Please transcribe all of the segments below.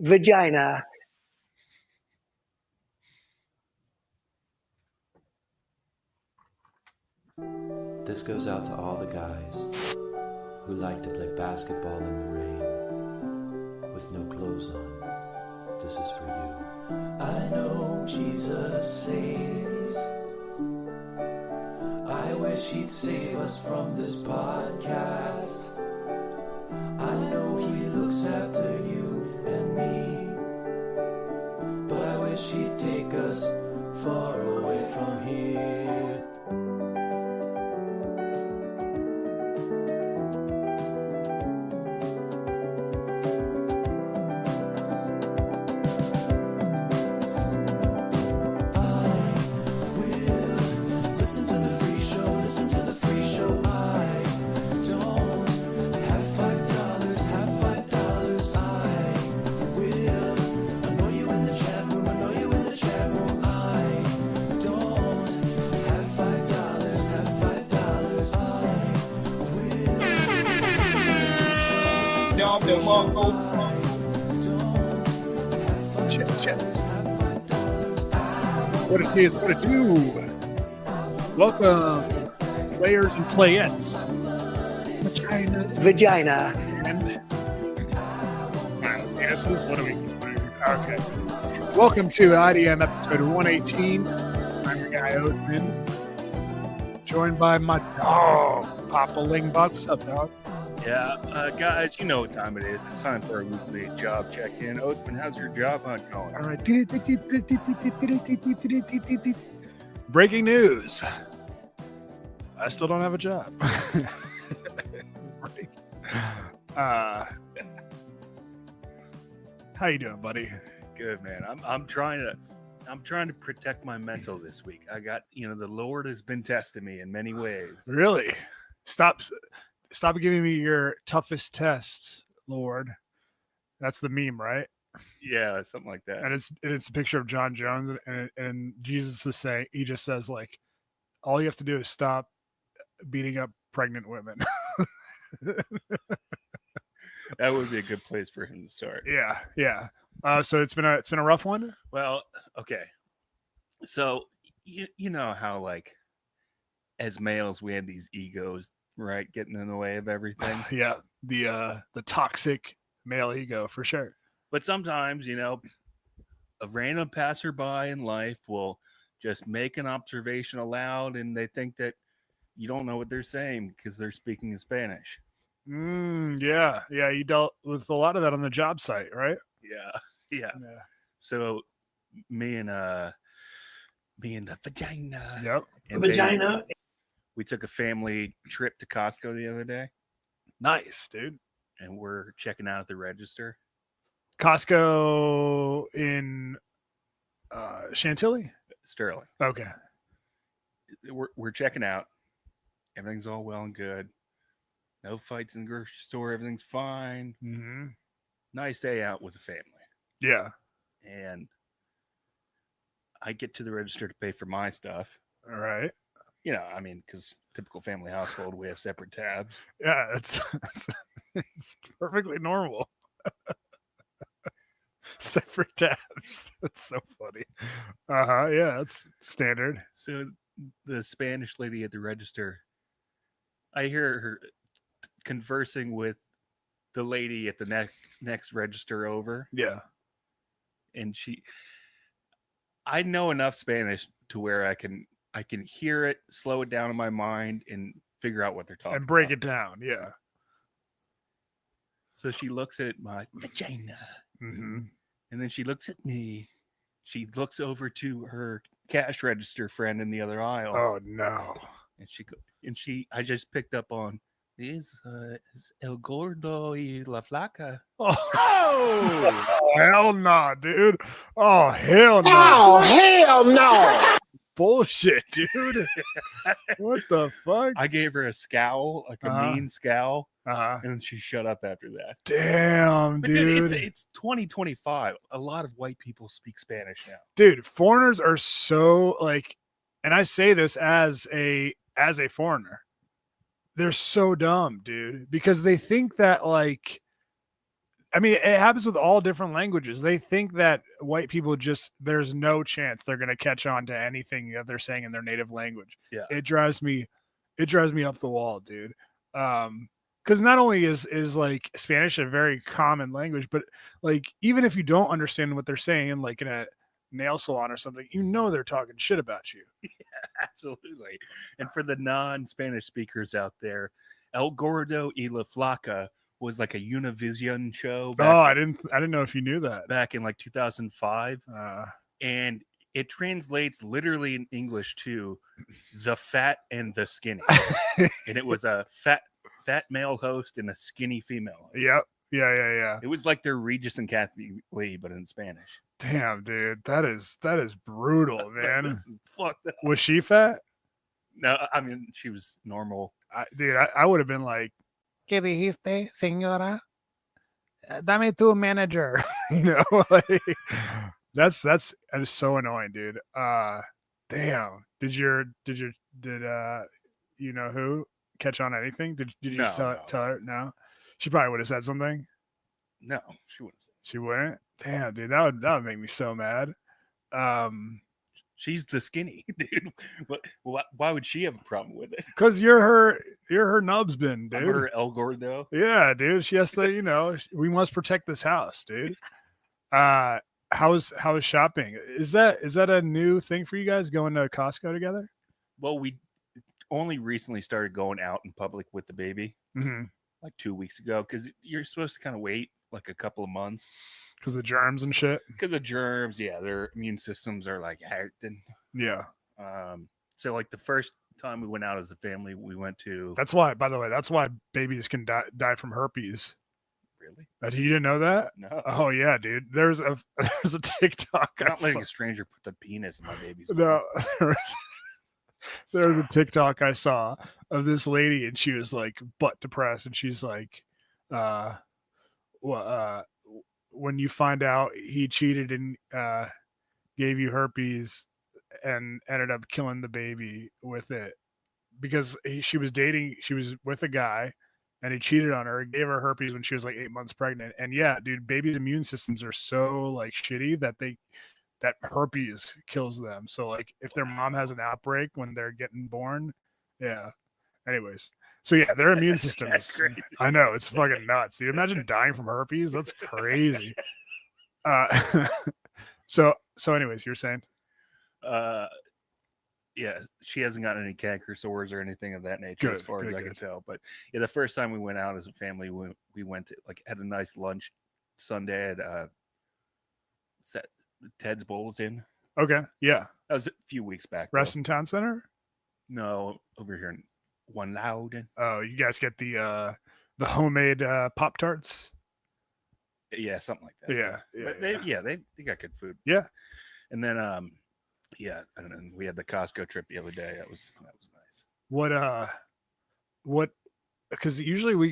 vagina. This goes out to all the guys who like to play basketball in the rain with no clothes on. This is for you. I know Jesus saves. I wish he'd save us from this podcast. I know he looks after you and me, but I wish he'd take us far away from here. What it is, what it do. Welcome, players and playettes. Vagina. And penises. What are we doing? Okay. Welcome to IDM episode 118. I'm your guy, Oathman. Joined by my dog, Papa Lingbuck. What's up, dog? Yeah, guys, you know what time it is. It's time for a weekly job check-in. Oathman, how's your job hunt going? All right. Breaking news. I still don't have a job. How you doing, buddy? Good, man. I'm trying to protect my mental this week. I got, the Lord has been testing me in many ways. Really? Stop giving me your toughest tests, Lord. That's the meme, right? Yeah, something like that. And it's a picture of John Jones, and Jesus is saying, he just says, like, all you have to do is stop beating up pregnant women. That would be a good place for him to start. Yeah. So it's been a rough one. Well, okay. So you know how, like, as males we have these egos, right, getting in the way of everything. Yeah, the toxic male ego for sure. But sometimes, a random passerby in life will just make an observation aloud, and they think that you don't know what they're saying because they're speaking in Spanish. Yeah. You dealt with a lot of that on the job site, right? Yeah. So me and the vagina. Yep. And Vagina. we took a family trip to Costco the other day. Nice, dude. And we're checking out at the register. Costco in Chantilly? Sterling. Okay. We're checking out. Everything's all well and good. No fights in the grocery store. Everything's fine. Mm-hmm. Nice day out with the family. Yeah. And I get to the register to pay for my stuff. All right. Because typical family household, we have separate tabs. Yeah, it's perfectly normal. Separate tabs. That's so funny. Yeah, that's standard. So the Spanish lady at the register, I hear her conversing with the lady at the next register over. Yeah. And I know enough Spanish to where I can hear it, slow it down in my mind, and figure out what they're talking about. And break it down, yeah. So she looks at my vagina. Mm-hmm. And then she looks at me. She looks over to her cash register friend in the other aisle. Oh, no. And I just picked up on, is El Gordo y La Flaca. Oh, hell no, dude. Oh, hell no. Oh, hell no. Bullshit, dude. What the fuck? I gave her a scowl, like a mean scowl, and she shut up after that. Damn, but dude. It's 2025. A lot of white people speak Spanish now. Dude, foreigners are so, like, and I say this as a foreigner. They're so dumb, dude, because they think that, like, I mean, it happens with all different languages. They think that white people there's no chance they're going to catch on to anything that they're saying in their native language. Yeah. It drives me up the wall, dude. Because not only is like Spanish a very common language, but like even if you don't understand what they're saying, like in a nail salon or something, they're talking shit about you. Yeah, absolutely. And for the non-Spanish speakers out there, El Gordo y La Flaca was like a Univision show. I didn't know if you knew that. Back in like 2005. And it translates literally in English to the fat and the skinny. And it was a fat male host and a skinny female host. Yep. Yeah. It was like their Regis and Kathy Lee, but in Spanish. Damn, dude. That is brutal, man. This is fucked up. Was she fat? No, I mean, she was normal. I would have been like, ¿Qué dijiste, señora? Dame tu manager. Like, that's so annoying, dude. Damn. Did you know who catch on anything? Did you tell her? No. She probably would have said something. No, she wouldn't. She wouldn't. Damn, dude, that would make me so mad. She's the skinny, dude. Why would she have a problem with it? Because you're her nubs bin, dude. I'm her El Gordo. Yeah, dude. She has to, we must protect this house, dude. How's shopping? Is that a new thing for you guys going to Costco together? Well, we only recently started going out in public with the baby, like 2 weeks ago, because you're supposed to kind of wait like a couple of months. Because of germs and shit. Because of germs, yeah, their immune systems are like acting. Yeah. So like the first time we went out as a family, we went to. That's why, by the way, babies can die from herpes. Really? You didn't know that? No. Oh yeah, dude. There's a TikTok. I'm not letting a stranger put the penis in my baby's mouth. No. There was a TikTok I saw of this lady, and she was like butt depressed, and she's like, when you find out he cheated and gave you herpes and ended up killing the baby with it because she was with a guy and he cheated on her, gave her herpes when she was like 8 months pregnant. And yeah, dude, babies' immune systems are so like shitty that herpes kills them. So like if their mom has an outbreak when they're getting born, yeah. Anyways. So yeah, their immune system is crazy. I know, it's fucking nuts. Dude, imagine dying from herpes. That's crazy. So anyways, you're saying? Yeah, she hasn't gotten any canker sores or anything of that nature as far as I can tell. But yeah, the first time we went out as a family, we went to had a nice lunch Sunday at Ted's Bowls Inn. Okay, yeah. That was a few weeks back. Reston Town Center? No, over here in One Louden. Oh, you guys get the homemade Pop-Tarts? Yeah, something like that. Yeah. They got good food. Yeah. And then and then we had the Costco trip the other day. That was nice. What because usually we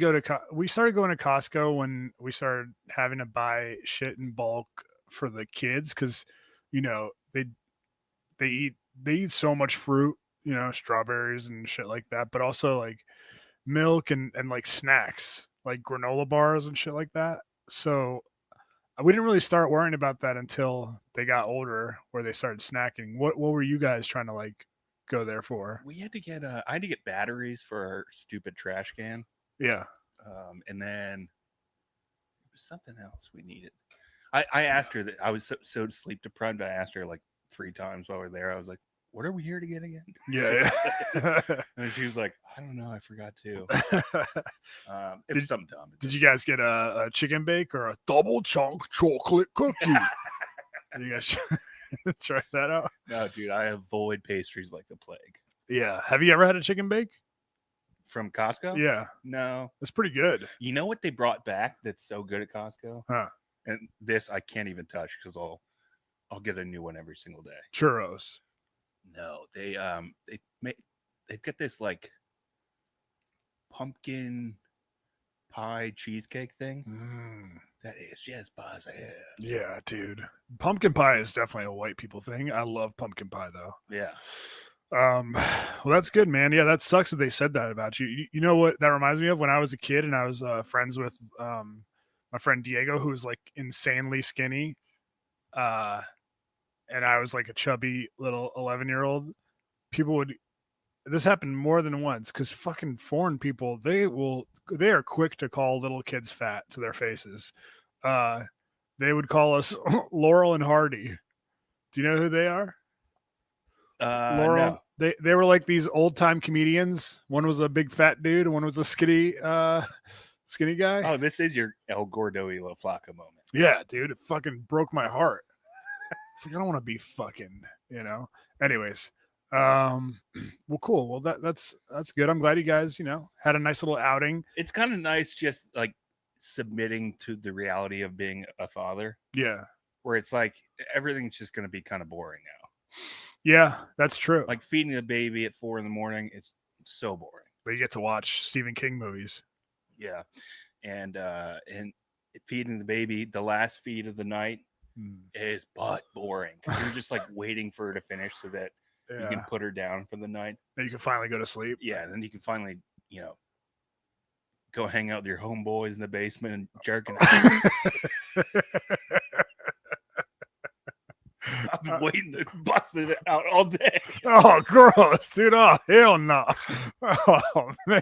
started going to Costco when we started having to buy shit in bulk for the kids because they eat so much fruit, strawberries and shit like that, but also like milk and like snacks like granola bars and shit like that. So we didn't really start worrying about that until they got older, where they started snacking. What were you guys trying to like go there for? We had to get I had to get batteries for our stupid trash can. Yeah. And then it was something else we needed. I asked her that I was so sleep deprived. I asked her like 3 times while we were there. I was like, "What are we here to get again?" Yeah. And she was like, "I don't know. I forgot to." It was something dumb. Did you guys get a chicken bake or a double chunk chocolate cookie? Did you guys try that out? No, dude. I avoid pastries like the plague. Yeah. Have you ever had a chicken bake? From Costco? Yeah. No. It's pretty good. You know what they brought back that's so good at Costco? Huh. And this I can't even touch because I'll get a new one every single day. Churros. No, they've got this like pumpkin pie cheesecake thing. That is just positive. Yeah, dude. Pumpkin pie is definitely a white people thing. I love pumpkin pie though. Yeah. Well, that's good, man. Yeah, that sucks that they said that about you. You know what that reminds me of? When I was a kid and I was friends with my friend Diego, who was like insanely skinny, and I was like a chubby little 11-year-old. People would. This happened more than once because fucking foreign people, they are quick to call little kids fat to their faces. They would call us Laurel and Hardy. Do you know who they are? Laurel. No. They were like these old time comedians. One was a big fat dude, and one was a skinny guy. Oh, this is your El Gordo y La Flaca moment. Yeah, dude, it fucking broke my heart. It's like I don't want to be fucking, Anyways, well, cool. Well, that's good. I'm glad you guys, had a nice little outing. It's kind of nice, just like submitting to the reality of being a father. Yeah, where it's like everything's just going to be kind of boring now. Yeah, that's true. Like feeding a baby at 4 a.m, it's so boring. But you get to watch Stephen King movies. Yeah, and feeding the baby, the last feed of the night is but boring because you're just like waiting for her to finish so that you can put her down for the night. Then you can finally go to sleep. Yeah, and then you can finally, go hang out with your homeboys in the basement and jerking. I've been waiting to bust it out all day. Oh, gross, dude. Oh, hell no. Oh, man.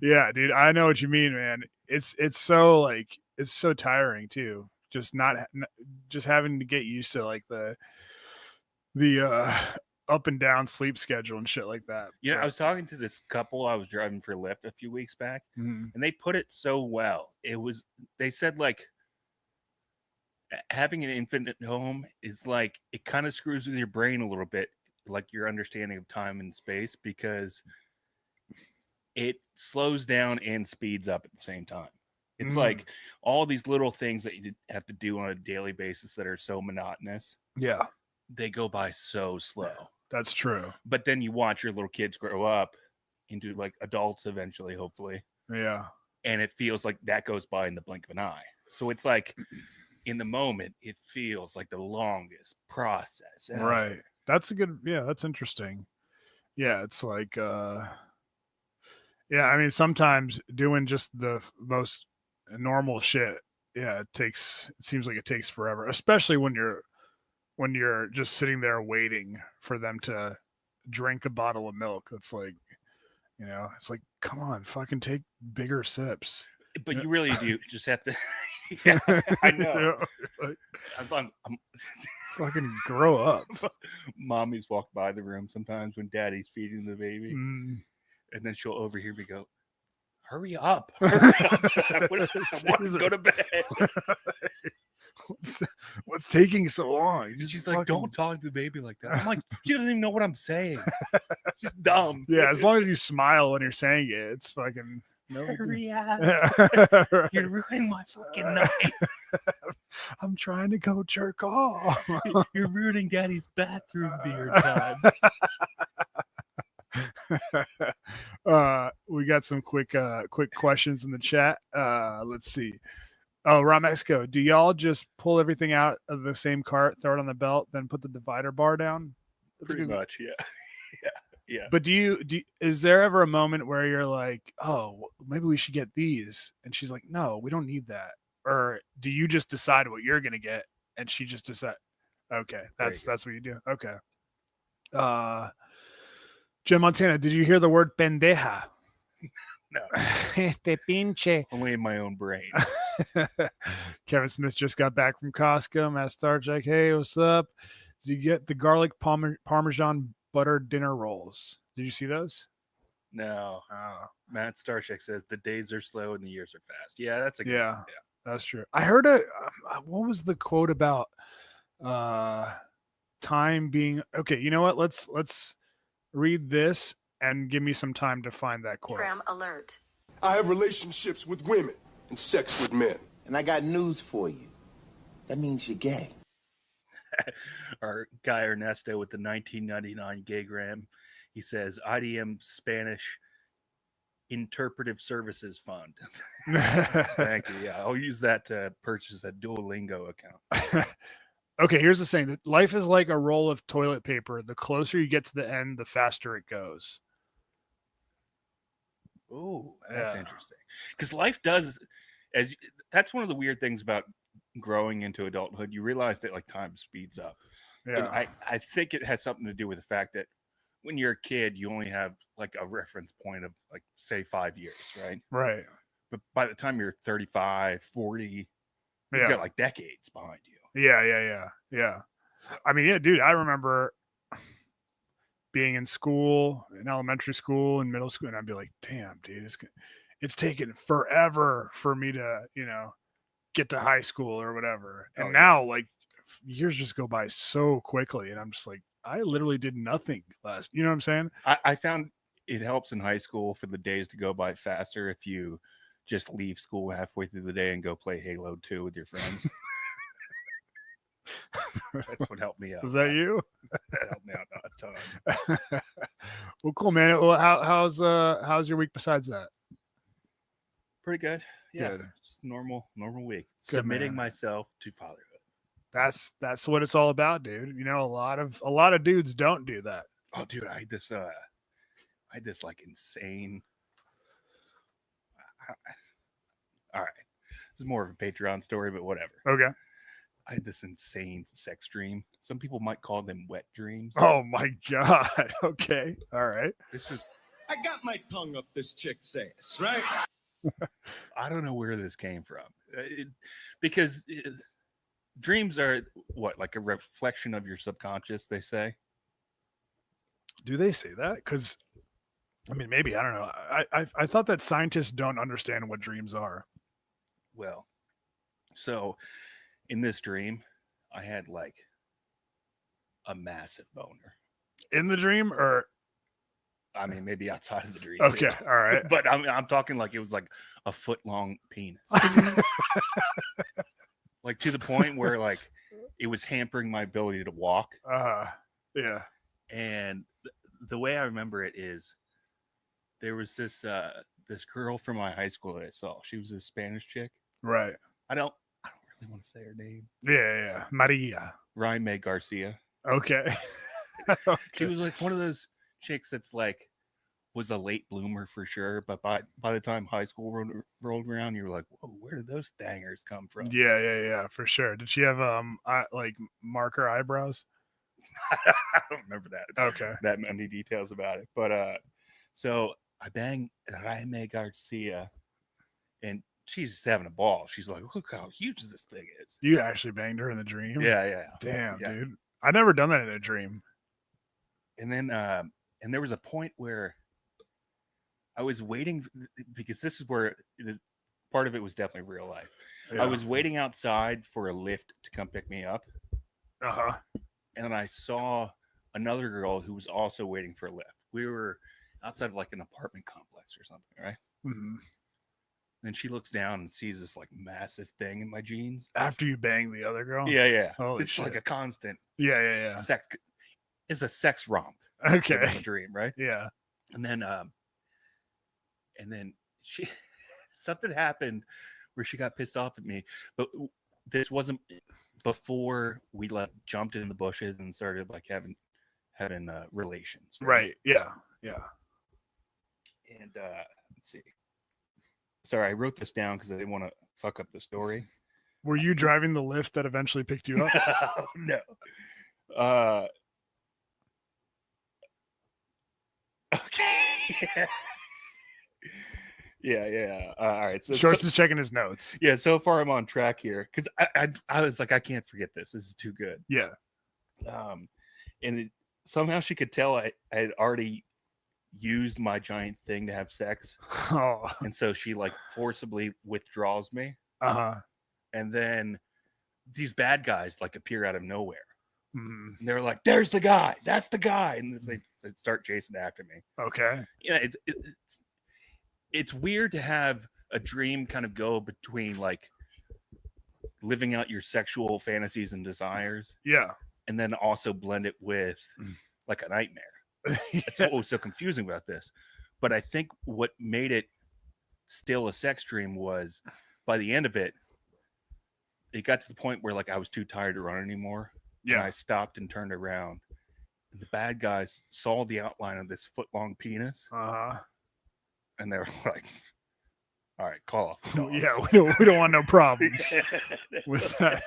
Yeah, dude. I know what you mean, man. It's so tiring too. Just just having to get used to like the up and down sleep schedule and shit like that. I was talking to this couple I was driving for Lyft a few weeks back, and they put it so well. They said like having an infant at home is like it kind of screws with your brain a little bit, like your understanding of time and space, because it slows down and speeds up at the same time. It's like all these little things that you have to do on a daily basis that are so monotonous. Yeah. They go by so slow. That's true. But then you watch your little kids grow up into like adults eventually, hopefully. Yeah. And it feels like that goes by in the blink of an eye. So it's like in the moment, it feels like the longest process ever. Right. That's that's interesting. Yeah. It's like, I mean, sometimes doing just the most normal shit. Yeah. It seems like it takes forever, especially when you're just sitting there waiting for them to drink a bottle of milk. That's like, it's like, come on, fucking take bigger sips. But you really do just have to. Yeah, I know. I'm fucking grow up. Mommies walk by the room sometimes when daddy's feeding the baby. And then she'll overhear me go, hurry up. I want to go to bed. What's taking so long? She's like, don't talk to the baby like that. I'm like, she doesn't even know what I'm saying. She's dumb. Yeah, as long as you smile when you're saying it, it's fucking... No. Hurry up. You're ruining my fucking night. I'm trying to go jerk off. You're ruining daddy's bathroom beer time. We got some quick questions in the chat. Let's see. Oh, Ramexco, do y'all just pull everything out of the same cart, throw it on the belt, then put the divider bar down? Pretty much, yeah. Yeah. But is there ever a moment where you're like, oh, maybe we should get these? And she's like, no, we don't need that. Or do you just decide what you're going to get? And she just decide. Okay. That's what you do. Okay. Jim Montana, did you hear the word pendeja? No. Este pinche. Only in my own brain. Kevin Smith just got back from Costco. Matt Starcheck, hey, what's up? Did you get the garlic Parmesan butter dinner rolls? Did you see those? No. Matt Starcheck says the days are slow and the years are fast. Yeah, that's a good yeah, that's true. I heard what was the quote about time being okay? You know what? Let's read this and give me some time to find that quote. Program alert. I have relationships with women and sex with men. And I got news for you. That means you're gay. Our guy Ernesto with the 1999 Gaygram, he says IDM Spanish Interpretive Services Fund. Thank you. Yeah, I'll use that to purchase a Duolingo account. Okay, here's the saying that life is like a roll of toilet paper. The closer you get to the end, the faster it goes. Ooh, that's interesting. Because life does, That's one of the weird things about growing into adulthood. You realize that like time speeds up. And Yeah. I think it has something to do with the fact that when you're a kid, you only have like a reference point of like say 5 years, right? Right. But by the time you're 35, 40, you've Yeah. got like decades behind you. Yeah. I mean, yeah, dude, I remember being in school, in elementary school and middle school, and I'd be like, damn, dude, it's taken forever for me to, get to high school or whatever. And now, like, years just go by so quickly, and I'm just like, I literally did nothing last. You know what I'm saying? I found it helps in high school for the days to go by faster if you just leave school halfway through the day and go play Halo 2 with your friends. That's what helped me out. Was that you? That helped me out a ton. Well, cool, man. Well, how's your week besides that? Pretty good. Yeah, Good. just normal week. Good, Submitting man. myself to fatherhood. That's what it's all about, dude. A lot of dudes don't do that. Oh, dude, I had this like insane. All right, this is more of a Patreon story, but whatever. Okay. I had this insane sex dream. Some people might call them wet dreams. Oh my god. Okay. All right. This was. I got my tongue up this chick's ass, right? I don't know where this came from, because dreams are what, like a reflection of your subconscious, they say. Do they say that? Because, I mean, maybe, I don't know. I thought that scientists don't understand what dreams are. Well, so in this dream, I had like a massive boner. In the dream, or? I mean, maybe outside of the dream. Okay, too. all right. But I'm talking like it was like a foot long penis. Like to the point where like it was hampering my ability to walk. Yeah. And the way I remember it is there was this girl from my high school that I saw. She was a Spanish chick. Right. I don't really want to say her name. Yeah. Maria. Jaime Garcia. Okay. She was like one of those chicks that's like was a late bloomer for sure, but by the time high school rolled around, you were like, whoa, where did those dangers come from? Yeah, for sure. Did she have like marker eyebrows? I don't remember that. Okay. That many details about it. But so I banged Jaime Garcia, and she's just having a ball. She's like, look how huge this thing is. You actually banged her in the dream? Yeah. Damn, yeah. dude. I've never done that in a dream. And then and there was a point where I was waiting, because this is where part of it was definitely real life. Yeah. I was waiting outside for a lift to come pick me up. Uh-huh. And then I saw another girl who was also waiting for a lift. We were outside of like an apartment complex or something, right? Mm-hmm. Then she looks down and sees this like massive thing in my jeans. After you bang the other girl? Yeah. Holy it's shit. like a constant. Yeah. Sex. It's a sex romp. Okay. A dream, right? Yeah. And then she something happened where she got pissed off at me, but this wasn't before we like jumped in the bushes and started like having relations. Right. Yeah. And let's see. Sorry, I wrote this down because I didn't want to fuck up the story. Were you driving the Lyft that eventually picked you up? No. Okay. Yeah. All right. So Shorts is checking his notes. Yeah. So far, I'm on track here because I was like, I can't forget this. This is too good. Yeah. And somehow she could tell I had already used my giant thing to have sex. Oh. And so she like forcibly withdraws me. Uh-huh. And then these bad guys like appear out of nowhere. Mm. And they're like, there's the guy. That's the guy. And they start chasing after me. Okay. Yeah, it's weird to have a dream kind of go between like living out your sexual fantasies and desires. Yeah. And then also blend it with like a nightmare. That's what was so confusing about this. But I think what made it still a sex dream was by the end of it, it got to the point where like I was too tired to run anymore. Yeah. And I stopped and turned around. And the bad guys saw the outline of this foot-long penis. Uh-huh. And they were like, All right, call off the dogs. Yeah, we don't want no problems with that.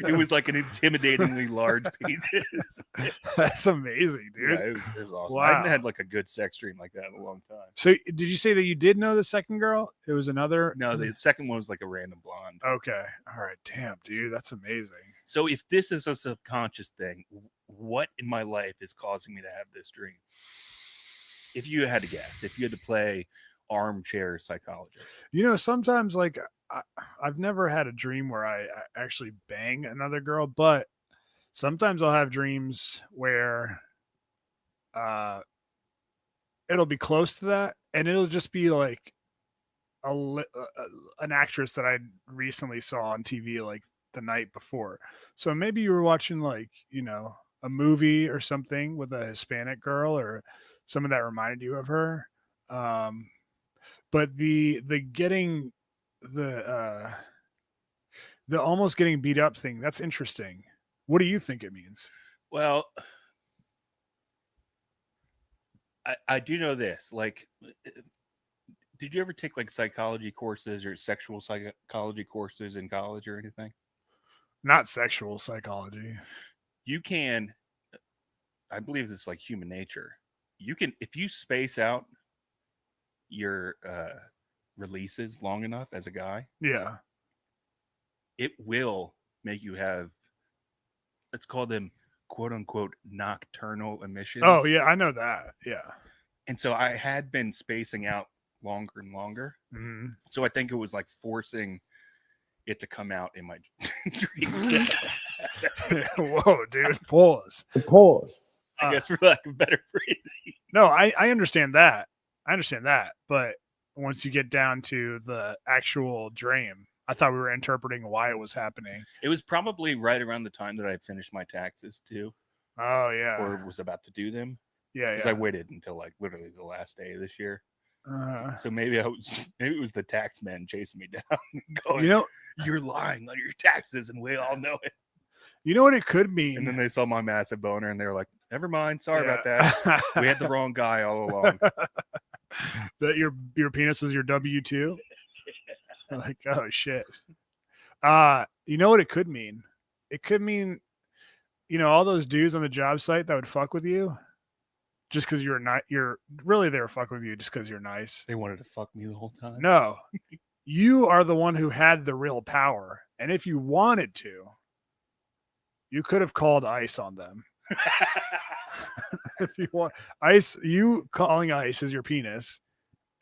It was like an intimidatingly large penis. That's amazing, dude. Yeah, it was awesome. Wow. I hadn't had like a good sex dream like that in a long time. So, did you say that you did know the second girl? It was another. No, the second one was like a random blonde. Okay. All right. Damn, dude, that's amazing. So if this is a subconscious thing, what in my life is causing me to have this dream? If you had to guess, if you had to play armchair psychologist. You know, sometimes like I've never had a dream where I actually bang another girl, but sometimes I'll have dreams where it'll be close to that, and it'll just be like an actress that I recently saw on TV like the night before. So maybe you were watching like, you know, a movie or something with a Hispanic girl or someone that reminded you of her. But the getting the almost getting beat up thing, that's interesting. What do you think it means? Well, I do know this. Like, did you ever take like psychology courses or sexual psychology courses in college or anything? Not sexual psychology. You can, I believe it's like human nature. You can, if you space out your releases long enough as a guy, Yeah, it will make you have, let's call them quote unquote nocturnal emissions. oh yeah, I know that. Yeah. And so I had been spacing out longer and longer. Mm-hmm. So I think it was like forcing it to come out in my dreams. Whoa, dude, pause. I guess for lack of better phrasing. No, I understand that. But once you get down to the actual dream, I thought we were interpreting why it was happening. It was probably right around the time that I finished my taxes too. Oh yeah. Or was about to do them. Yeah, Because yeah. I waited until like literally the last day of this year. Uh, So maybe it was the tax man chasing me down, going, you know, "You're lying on your taxes, and we all know it." you know what it could mean. And then they saw my massive boner, and they were like, "Never mind, sorry about Yeah. that. We had the wrong guy all along." That your penis was your W-2. Like, oh shit. You know what it could mean? It could mean, you know, all those dudes on the job site that would fuck with you just because you're not, you're really there to fuck with you just because you're nice. They wanted to fuck me the whole time. No, you are the one who had the real power. And if you wanted to, you could have called ICE on them. If you want ICE, you calling ICE is your penis.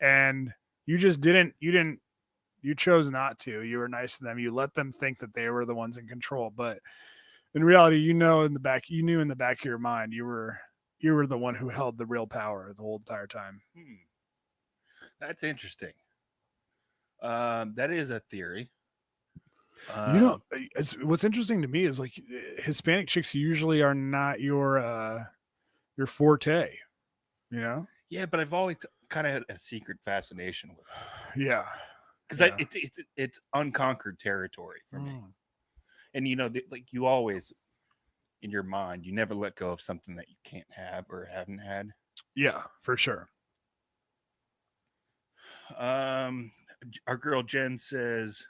And you just you chose not to. You were nice to them. You let them think that they were the ones in control. But in reality, you knew in the back of your mind, you were the one who held the real power the whole entire time. That's interesting. That is a theory. You know, what's interesting to me is like Hispanic chicks usually are not your forte, you know? Yeah, but I've always kind of had a secret fascination with it. Yeah. Because it's unconquered territory for me. And you know, like you always in your mind, you never let go of something that you can't have or haven't had. Yeah, for sure. Our girl Jen says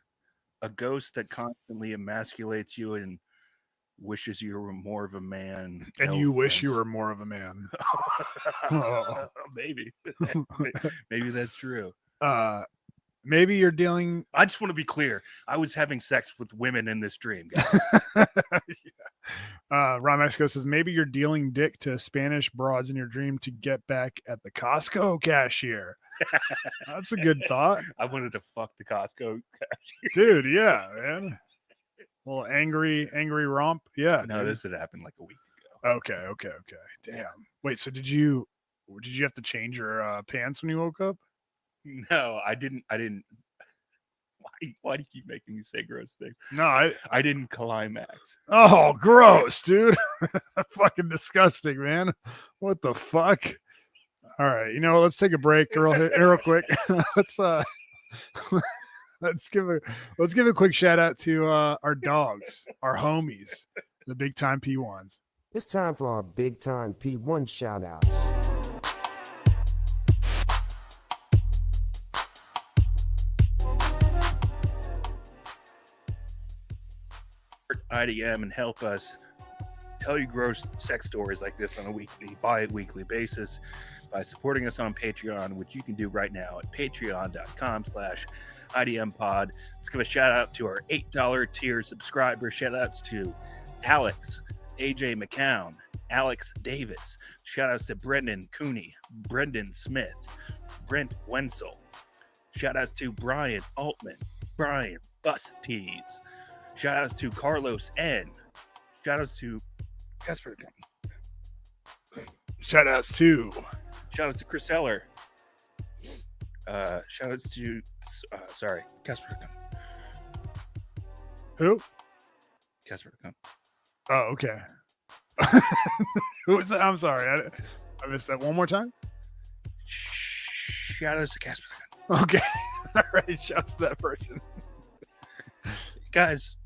a ghost that constantly emasculates you and wishes you were more of a man. And you wish you were more of a man. Oh. Maybe. Maybe that's true. Maybe you're dealing. I just want to be clear. I was having sex with women in this dream, guys. Ron Mexico says maybe you're dealing dick to Spanish broads in your dream to get back at the Costco cashier. That's a good thought. I wanted to fuck the Costco cashier. Dude, yeah, man. Well, angry romp. Yeah. No, dude. this had happened like a week ago. Okay. Damn. Wait, so did you have to change your pants when you woke up? No, I didn't. Why do you keep making me say gross things? No, I didn't climax. Oh, gross, dude. Fucking disgusting, man. What the fuck? All right, you know, let's take a break real quick. let's give a quick shout out to our dogs, our homies, the big time P1s. It's time for our big time P1 shout outs. IDM and help us tell you gross sex stories like this on a bi-weekly basis by supporting us on Patreon, which you can do right now at patreon.com/IDMpod. Let's give a shout out to our $8 tier subscribers. Shout outs to Alex, AJ McCown, Alex Davis. Shout outs to Brendan Cooney, Brendan Smith, Brent Wenzel. Shout outs to Brian Altman, Brian Bustees. Shout outs to Carlos N. Shout outs to Casper. Shout outs to Chris Heller. Shout outs to Casper. who? Casper. Oh, okay. Who was that? I'm sorry. I missed that. One more time. Shout outs to Casper. Okay. All right. Shouts to that person. Guys,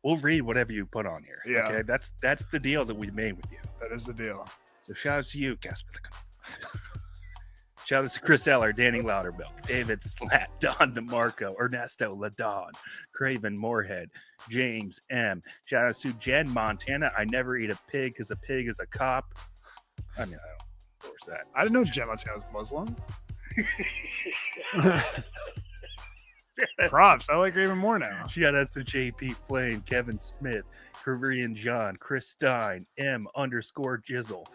we'll read whatever you put on here. Yeah. Okay. That's the deal that we made with you. That is the deal. So shout out to you, Casper. Shout out to Chris Eller, Danny Loudermilk, David Slat, Don DeMarco, Ernesto Ladon, Craven Moorhead, James M. Shout out to Jen Montana. I never eat a pig because a pig is a cop. I mean, I don't endorse that. I didn't know Jen Montana was Muslim. Props. I like her even more now. Shout out to JP Flame, Kevin Smith, Korean John, Chris Stein, M_Jizzle,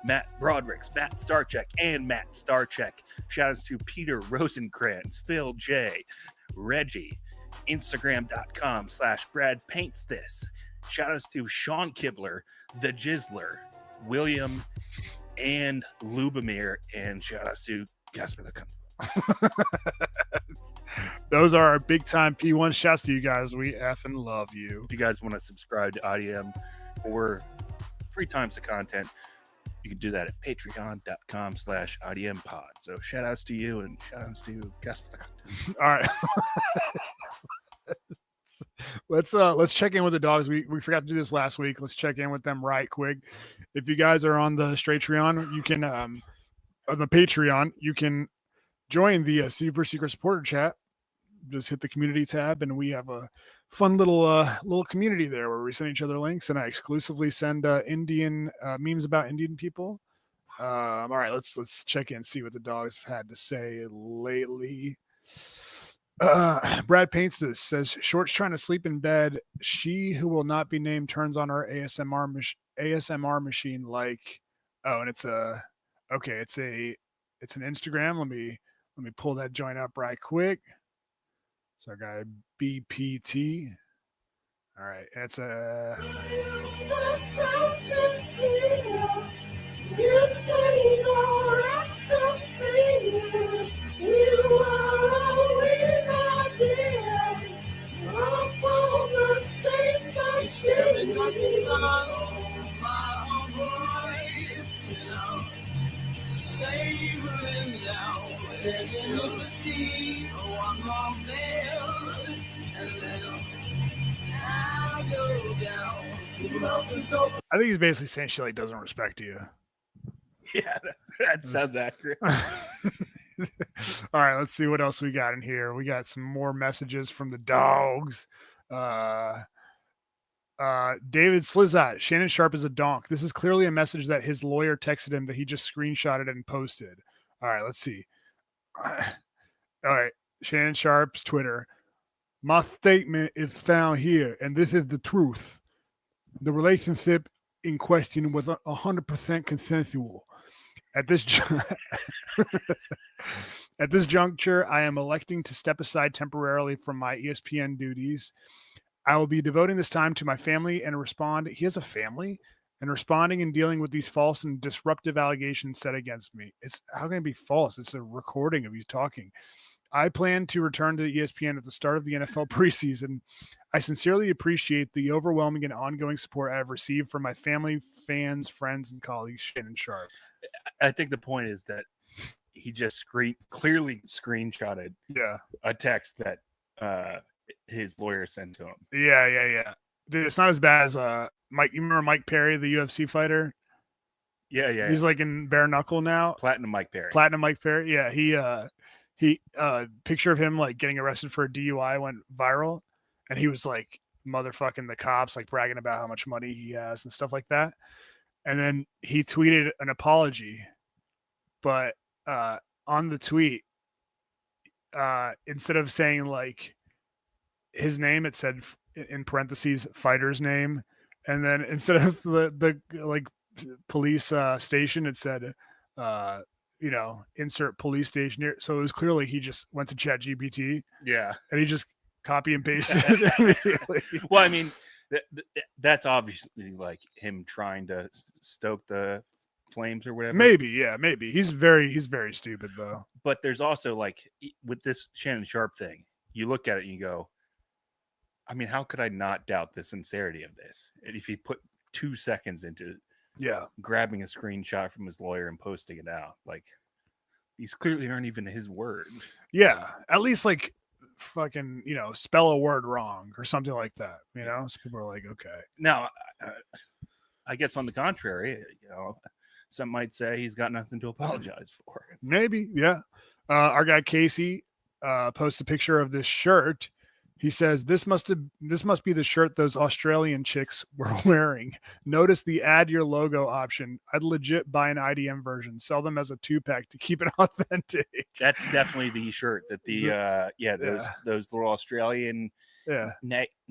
Matt Broderick, Matt Starcheck, and Matt Starcheck. Shout outs to Peter Rosenkrantz, Phil J, Reggie, Instagram.com/Brad Paints This. Shout outs to Sean Kibler, The Jizzler, William, and Lubomir. And shout outs to Casper the Cunt. Those are our big time P1 shouts to you guys. We effing love you. If you guys want to subscribe to IDM or 3 times the content, you can do that at patreon.com/IDMpod. So shout outs to you and shout outs to Casper. All right. Let's check in with the dogs. We forgot to do this last week. Let's check in with them right quick. If you guys are on the Stratreon, you can on the Patreon, you can join the super secret supporter chat. Just hit the community tab, and we have a fun little community there where we send each other links, and I exclusively send Indian memes about Indian people. All right, let's check in, see what the dogs have had to say lately. Brad Paints This says Short's trying to sleep in bed. She who will not be named turns on her ASMR machine like, and it's an Instagram. Let me pull that joint up right quick. So our guy BPT. All right, it's a. I think he's basically saying she doesn't respect you. Yeah, that sounds accurate. All right, let's see what else we got in here. We got some more messages from the dogs. David Slizat, Shannon Sharp is a donk. This is clearly a message that his lawyer texted him that he just screenshotted and posted. All right, let's see. All right, Shannon Sharp's Twitter. My statement is found here, and this is the truth. The relationship in question was 100% consensual. At this juncture, I am electing to step aside temporarily from my ESPN duties. I will be devoting this time to my family and respond. He has a family, and responding and dealing with these false and disruptive allegations set against me. It's how can it be false? It's a recording of you talking. I plan to return to ESPN at the start of the NFL preseason. I sincerely appreciate the overwhelming and ongoing support I have received from my family, fans, friends, and colleagues. Shannon Sharp. I think the point is that he just clearly screenshotted a text that his lawyer sent to him. Yeah. Dude, it's not as bad as Mike. You remember Mike Perry, the UFC fighter? Yeah. He's in bare knuckle now. Platinum Mike Perry. Yeah, he picture of him getting arrested for a DUI went viral, and he was motherfucking the cops, like bragging about how much money he has and stuff like that. And then he tweeted an apology, but on the tweet, instead of saying like his name, it said in parentheses fighter's name, and then instead of the like police station, it said insert police station here. So it was clearly he just went to ChatGPT, and he just copy and pasted it immediately. Well, I mean, that's obviously like him trying to stoke the flames or whatever. Maybe he's very stupid though. But there's also like with this Shannon Sharp thing, you look at it and you go, I mean, how could I not doubt the sincerity of this? And if he put 2 seconds into grabbing a screenshot from his lawyer and posting it out, like these clearly aren't even his words. Yeah, at least like fucking spell a word wrong or something like that. So people are like, okay. Now, I guess on the contrary, some might say he's got nothing to apologize for. Maybe, yeah. Our guy Casey posts a picture of this shirt. He says, this must be the shirt those Australian chicks were wearing. Notice the add your logo option. I'd legit buy an IDM version. Sell them as a 2-pack to keep it authentic. That's definitely the shirt that those little Australian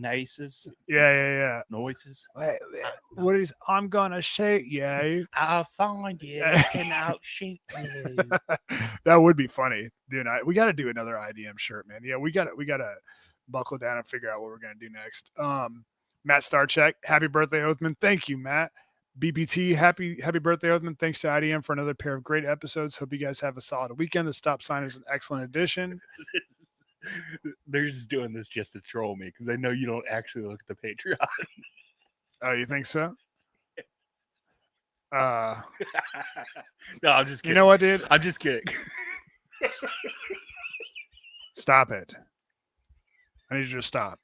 noises. Yeah. Noises. What is, I'm gonna shoot you. I'll find you and I'll shoot you. That would be funny, dude. We got to do another IDM shirt, man. Yeah, we got to buckle down and figure out what we're gonna do next. Matt Starcheck, happy birthday, Oathman. Thank you, Matt. BPT, happy birthday, Oathman. Thanks to IDM for another pair of great episodes. Hope you guys have a solid weekend. The stop sign is an excellent addition. They're just doing this just to troll me because they know you don't actually look at the Patreon. Oh, you think so? No, I'm just kidding. You know what, dude? I'm just kidding. Stop it. I need you to stop.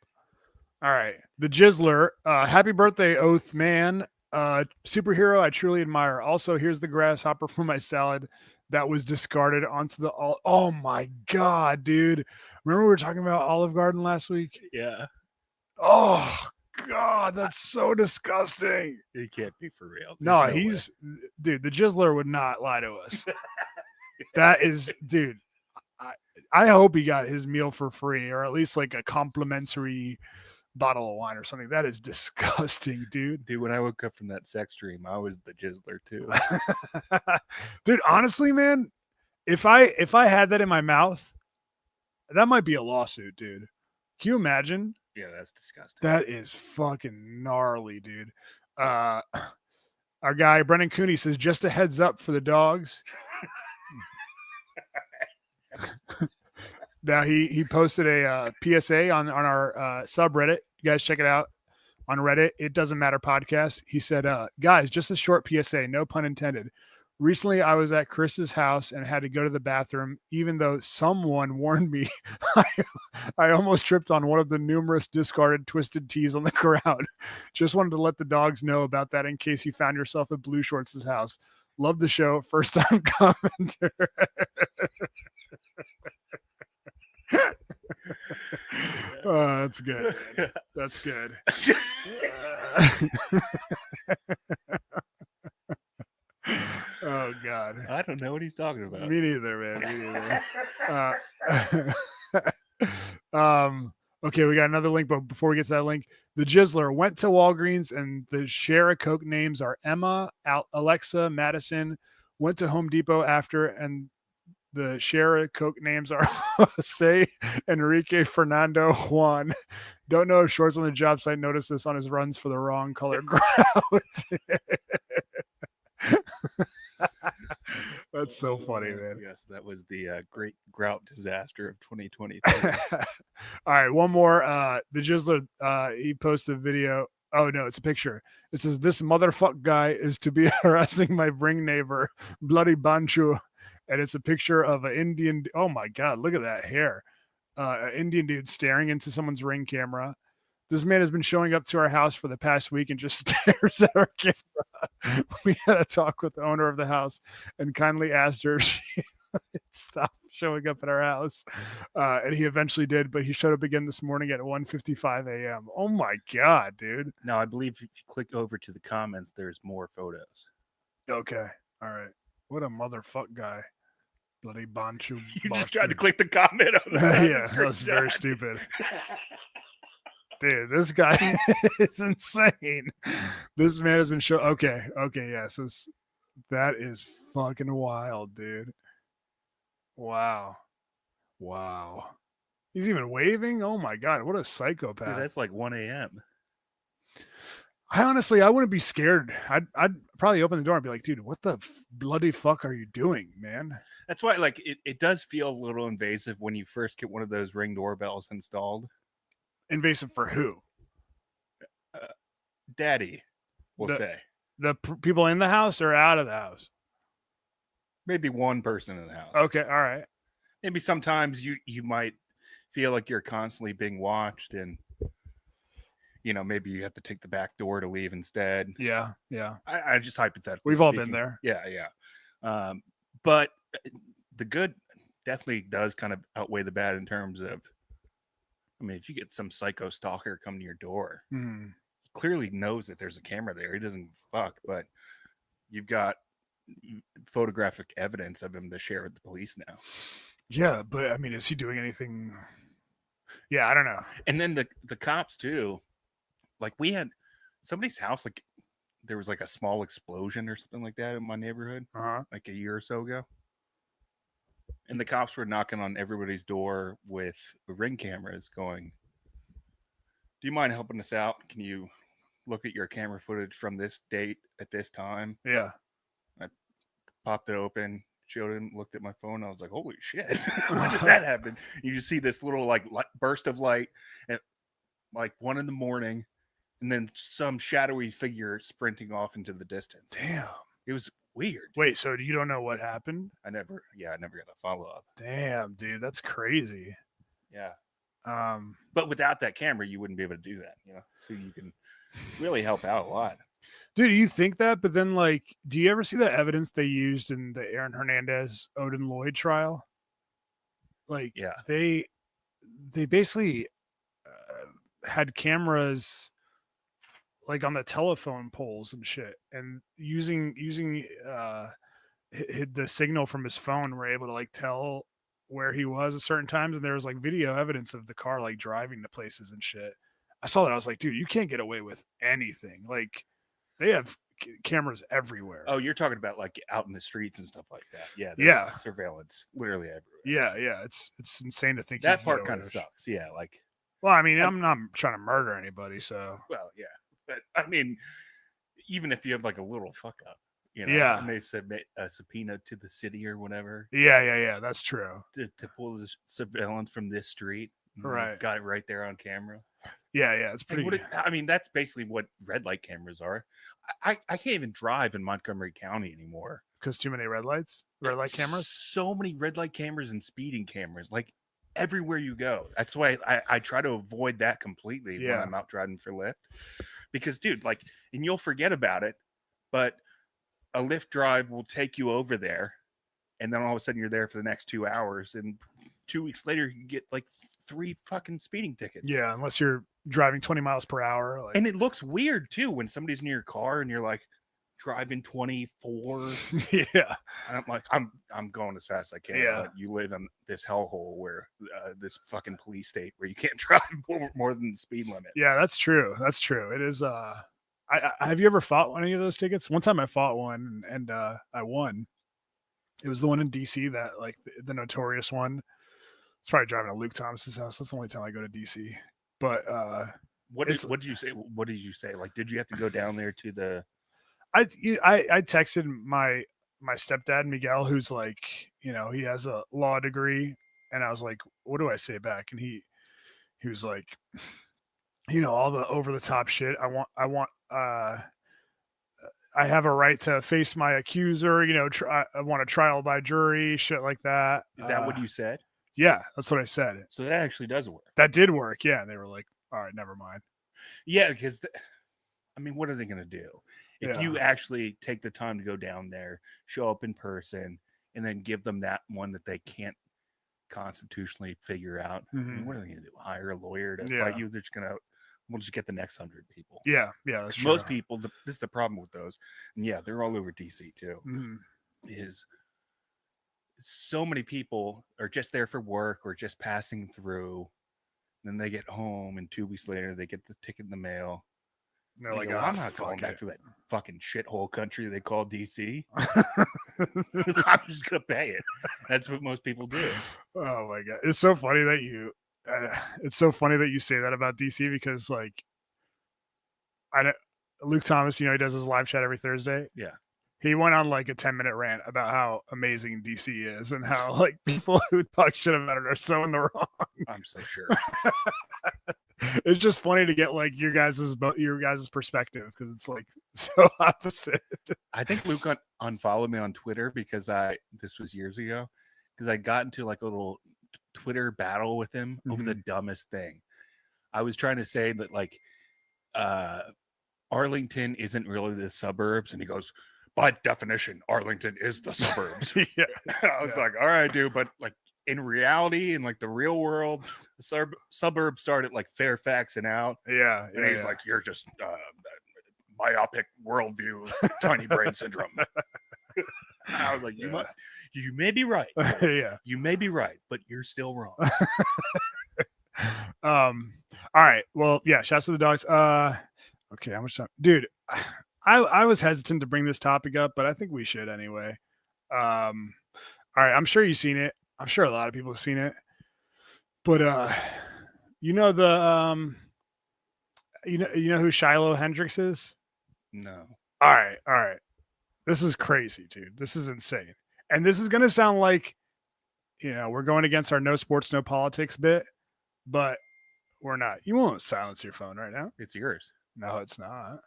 All right. The Jizzler. Happy birthday, Oath Man. Superhero I truly admire. Also, here's the grasshopper for my salad that was discarded onto the... Oh, my God, dude. Remember we were talking about Olive Garden last week? Yeah. Oh, God, that's so disgusting. It can't be for real. No, dude, the Jizzler would not lie to us. That is, dude, I hope he got his meal for free or at least like a complimentary bottle of wine or something. That is disgusting, dude. Dude, when I woke up from that sex dream, I was the Jizzler too. Dude, honestly, man, if I had that in my mouth, that might be a lawsuit, dude. Can you imagine? Yeah, that's disgusting. That is fucking gnarly, dude. Our guy Brendan Cooney says, just a heads up for the dogs. Now he posted a PSA on our subreddit. You guys check it out on Reddit. It Doesn't Matter podcast. He said, guys, just a short PSA, no pun intended. Recently, I was at Chris's house and had to go to the bathroom, even though someone warned me. I almost tripped on one of the numerous discarded twisted teas on the ground. Just wanted to let the dogs know about that in case you found yourself at Blue Shorts' house. Love the show. First time commenter. Oh, that's good. That's good. Oh God, I don't know what he's talking about. Me neither, man. Me neither. Okay, we got another link, but before we get to that link, the Jizzler went to Walgreens, and the share of Coke names are Emma, Alexa, Madison. Went to Home Depot after, and the share of Coke names are Jose, Enrique, Fernando, Juan. Don't know if Shorts on the job site noticed this on his runs for the wrong color grout. That's so funny, man. Yes, that was the great grout disaster of 2023. All right, one more. The Jizzler, he posted a video. Oh, no, it's a picture. It says, this motherfucker guy is to be harassing my ring neighbor, Bloody Banchu. And it's a picture of an Indian. Oh, my God, look at that hair. An Indian dude staring into someone's ring camera. This man has been showing up to our house for the past week and just stares at our camera. We had a talk with the owner of the house and kindly asked her if she would stop showing up at our house. And he eventually did, but he showed up again this morning at 1:55 a.m. Oh my God, dude. Now, I believe if you click over to the comments, there's more photos. Okay. All right. What a motherfuck guy. Bloody Banchu. You just tried to click the comment on that. Yeah, that was very stupid. Dude, this guy is insane. This man has been shown. Okay, yeah. So that is fucking wild, dude. Wow. He's even waving. Oh my God, what a psychopath! Dude, that's like 1 a.m. I wouldn't be scared. I'd probably open the door and be like, dude, what the bloody fuck are you doing, man? That's why, like, it does feel a little invasive when you first get one of those Ring doorbells installed. Invasive for who? Daddy, we'll say. The people in the house or out of the house? Maybe one person in the house. Okay, all right. Maybe sometimes you might feel like you're constantly being watched, and maybe you have to take the back door to leave instead. Yeah. I just hypothetically. We've all been there. Yeah. But the good definitely does kind of outweigh the bad in terms of, I mean, if you get some psycho stalker come to your door, he clearly knows that there's a camera there. He doesn't fuck, but you've got photographic evidence of him to share with the police now. Yeah, but I mean, is he doing anything? Yeah, I don't know. And then the cops too, like we had somebody's house, like there was like a small explosion or something like that in my neighborhood, like a year or so ago. And the cops were knocking on everybody's door with Ring cameras going, do you mind helping us out? Can you look at your camera footage from this date at this time? Yeah. I popped it open, showed him, looked at my phone. I was like, holy shit. When did that happen? You just see this little like burst of light at like 1 a.m, and then some shadowy figure sprinting off into the distance. Damn. It was weird. Wait, so you don't know what happened? I never got a follow-up. Damn, dude, that's crazy. Yeah. But without that camera, you wouldn't be able to do that, so you can really help out a lot. Dude, you think that, but then like, do you ever see the evidence they used in the Aaron Hernandez, Odin Lloyd trial? Like, yeah, they basically had cameras like on the telephone poles and shit, and using the signal from his phone, were able to like tell where he was at certain times, and there was like video evidence of the car like driving to places and shit. I saw that. I was like, dude, you can't get away with anything. Like, they have cameras everywhere. Oh, you're talking about like out in the streets and stuff like that. Yeah. There's surveillance literally everywhere. Yeah. It's insane to think that part kind of sucks. Yeah. Like, well, I mean, I'm not trying to murder anybody, so. Well, yeah. But I mean, even if you have like a little fuck up, and they submit a subpoena to the city or whatever. Yeah. That's true. To pull the surveillance from this street. Right. Got it right there on camera. Yeah. It's pretty. I mean, that's basically what red light cameras are. I can't even drive in Montgomery County anymore. Because too many red light cameras? So many red light cameras and speeding cameras, like everywhere you go. That's why I try to avoid that completely when I'm out driving for Lyft. Because, dude, like, and you'll forget about it, but a Lyft drive will take you over there, and then all of a sudden you're there for the next 2 hours, and 2 weeks later you get like 3 fucking speeding tickets. Yeah, unless you're driving 20 miles per hour. Like... And it looks weird too when somebody's near your car and you're like driving 24. Yeah. I'm like, I'm going as fast as I can. Yeah. But you live in this hellhole where this fucking police state where you can't drive more than the speed limit. Yeah, that's true. It is. Have you ever fought any of those tickets? One time I fought one and I won. It was the one in DC, that like the notorious one. It's probably driving to Luke Thomas's house. That's the only time I go to DC. But what did you say? What did you say? Like, did you have to go down there to the? I texted my stepdad Miguel, who's like, he has a law degree, and I was like, what do I say back? And he was like, all the over the top shit. I have a right to face my accuser. I want a trial by jury, shit like that. Is that what you said? Yeah, that's what I said. So that actually does work. That did work. Yeah, and they were like, all right, never mind. Yeah, because what are they going to do? If you actually take the time to go down there, show up in person, and then give them that one that they can't, they can't get rid of, then what are they going to do? They're going to constitutionally figure out. I mean, what are they going to do? Hire a lawyer to Yeah. fight you? They're just going to, we'll just get the next 100 people. Yeah, that's true. Most people, this is the problem with those. And yeah, they're all over DC too. Is so many people are just there for work or just passing through. Then they get home, and 2 weeks later, they get the ticket in the mail. They're like, go, "Oh, I'm not fuck going back it." to that fucking shithole country they call DC. I'm just gonna pay it. That's what most people do. Oh my god, it's so funny that you. It's so funny that you say that about DC because, like, I know Luke Thomas. You know, he does his live chat every Thursday. Yeah. He went on like a 10-minute rant about how amazing DC is and how like people who talk shit about it are so in the wrong. I'm so sure. It's just funny to get like your guys' perspective because it's like so opposite. I think Luke unfollowed me on Twitter because this was years ago, because I got into like a little Twitter battle with him over the dumbest thing. I was trying to say that like Arlington isn't really the suburbs, and he goes, by definition, Arlington is the suburbs. Yeah. I was like, all right, dude, but like in reality, in like the real world, the suburbs start at like Fairfax and out. Yeah. And he's like, you're just myopic worldview, tiny brain syndrome. I was like, you may be right. Yeah. You may be right, but you're still wrong. All right. Well, yeah, shouts to the dogs. Okay, how much time? Dude, I was hesitant to bring this topic up, but I think we should anyway. All right, I'm sure you've seen it. I'm sure a lot of people have seen it. But you know the you know who Shiloh Hendrix is? No. All right. This is crazy, dude. This is insane. And this is gonna sound like, you know, we're going against our no sports, no politics bit, but we're not. You won't silence your phone right now. It's yours. No, it's not.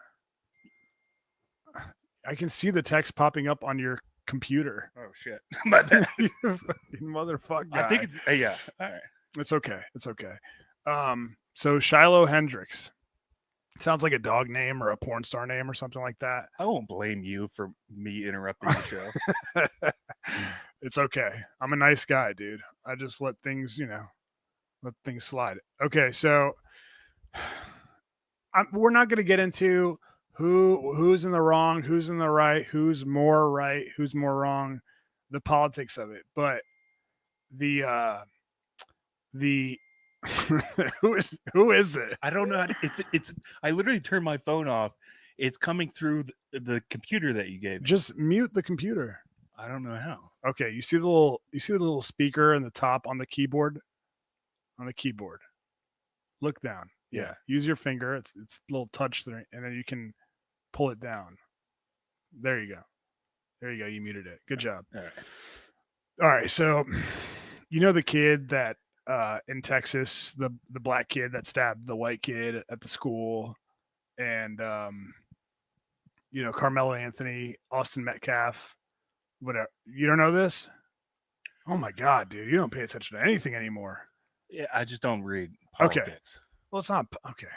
I can see the text popping up on your computer. Oh shit. My bad. You motherfucker. I think it's yeah. All right. It's okay. It's okay. So Shiloh Hendrix. Sounds like a dog name or a porn star name or something like that. I won't blame you for me interrupting the show. It's okay. I'm a nice guy, dude. I just let things, slide. Okay, so we're not going to get into who's in the wrong, who's in the right, who's more wrong, the politics of it. But the who is it? I don't know. It's. I literally turned my phone off. It's coming through the computer that you gave me. Just mute the computer. I don't know how. Okay, you see the little speaker in the top on the keyboard? On the keyboard. Look down. Yeah. Use your finger. It's a little touch there, and then you can pull it down. There you go. You muted it. Good job. All right. So, you know the kid that in Texas, the black kid that stabbed the white kid at the school, and Carmelo Anthony, Austin Metcalf, whatever. You don't know this? Oh my God, dude! You don't pay attention to anything anymore. Yeah, I just don't read politics. Okay. Well, it's not okay.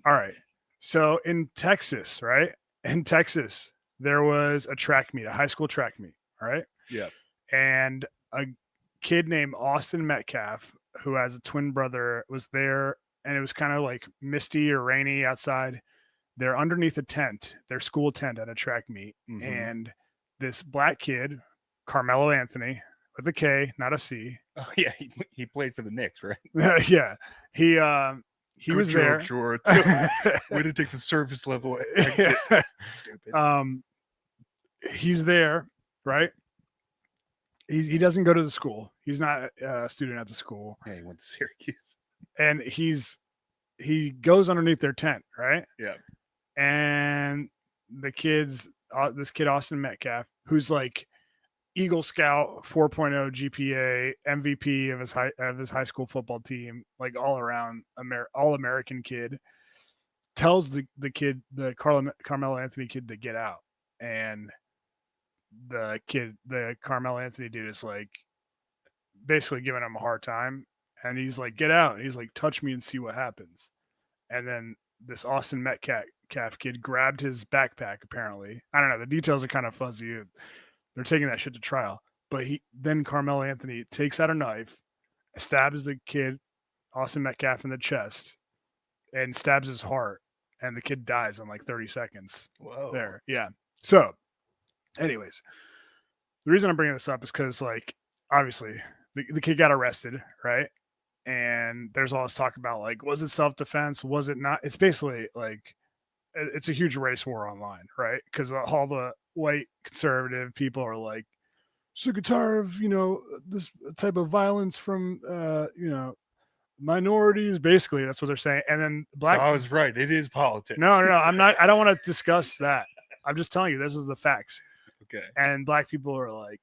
All right. So in Texas, right? In Texas, there was a track meet, a high school track meet. All right. Yeah. And a kid named Austin Metcalf, who has a twin brother, was there, and it was kind of like misty or rainy outside. They're underneath a tent, their school tent at a track meet. Mm-hmm. And this black kid, Carmelo Anthony, with a K, not a C. Oh yeah, he played for the Knicks, right? Yeah. He Good was job, there. Shorts. Way to take the surface level. Stupid. He's there, right? He doesn't go to the school. He's not a student at the school. Yeah, he went to Syracuse. And he goes underneath their tent, right? Yeah. And this kid Austin Metcalf, who's like Eagle Scout, 4.0 GPA, MVP of his high school football team, like all around all American kid, tells the kid, the Carmelo Anthony kid, to get out. And the Carmelo Anthony dude is like basically giving him a hard time. And he's like, get out. And he's like, touch me and see what happens. And then this Austin Metcalf kid grabbed his backpack, apparently. I don't know. The details are kind of fuzzy. They're taking that shit to trial. But then Carmelo Anthony takes out a knife stabs the kid, Austin Metcalf, in the chest and stabs his heart. And the kid dies in like 30 seconds. Whoa. There. Yeah. So, anyways, the reason I'm bringing this up is because, like, obviously, the kid got arrested, right? And there's all this talk about, like, was it self-defense? Was it not? It's basically, like, it's a huge race war online, right? Because all the white conservative people are like, sick and tired of, this type of violence from, minorities. Basically, that's what they're saying. And then black. So I was right. It is politics. No, I'm not. I don't want to discuss that. I'm just telling you, this is the facts. Okay. And black people are like,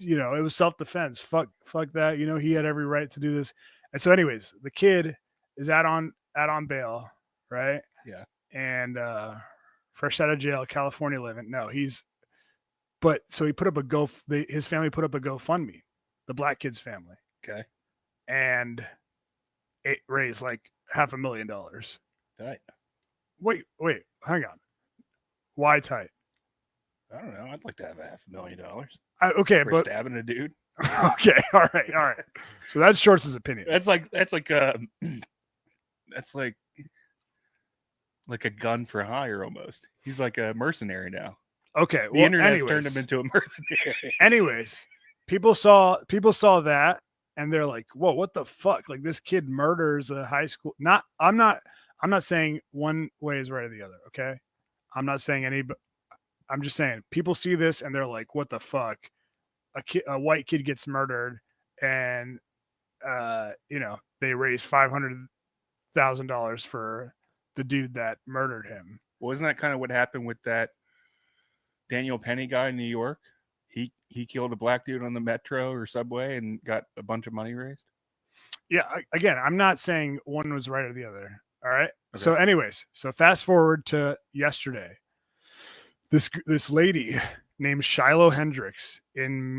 it was self-defense. Fuck that. He had every right to do this. And so, anyways, the kid is out on bail, right? Yeah. And fresh out of jail, California living. No, so he put up his family put up a GoFundMe, the black kid's family. Okay. And it raised like $500,000. Tight. Wait, hang on. Why tight? I don't know. I'd like to have $500,000. Okay, for but stabbing a dude. Okay, all right. So that's Shorts' opinion. That's like that's like a gun for hire almost. He's like a mercenary now. Okay, The internet's turned him into a mercenary. Anyways, people saw that and they're like, "Whoa, what the fuck? Like, this kid murders a high school." I'm not saying one way is right or the other. Okay, I'm not saying any, but I'm just saying people see this and they're like, "What the fuck? A white kid gets murdered, and they raise $500,000 for the dude that murdered him." Wasn't that kind of what happened with that Daniel Penny guy in New York? He killed a black dude on the metro or subway and got a bunch of money raised. Yeah, again, I'm not saying one was right or the other. All right. Okay. So, anyways, fast forward to yesterday. This lady named Shiloh Hendricks in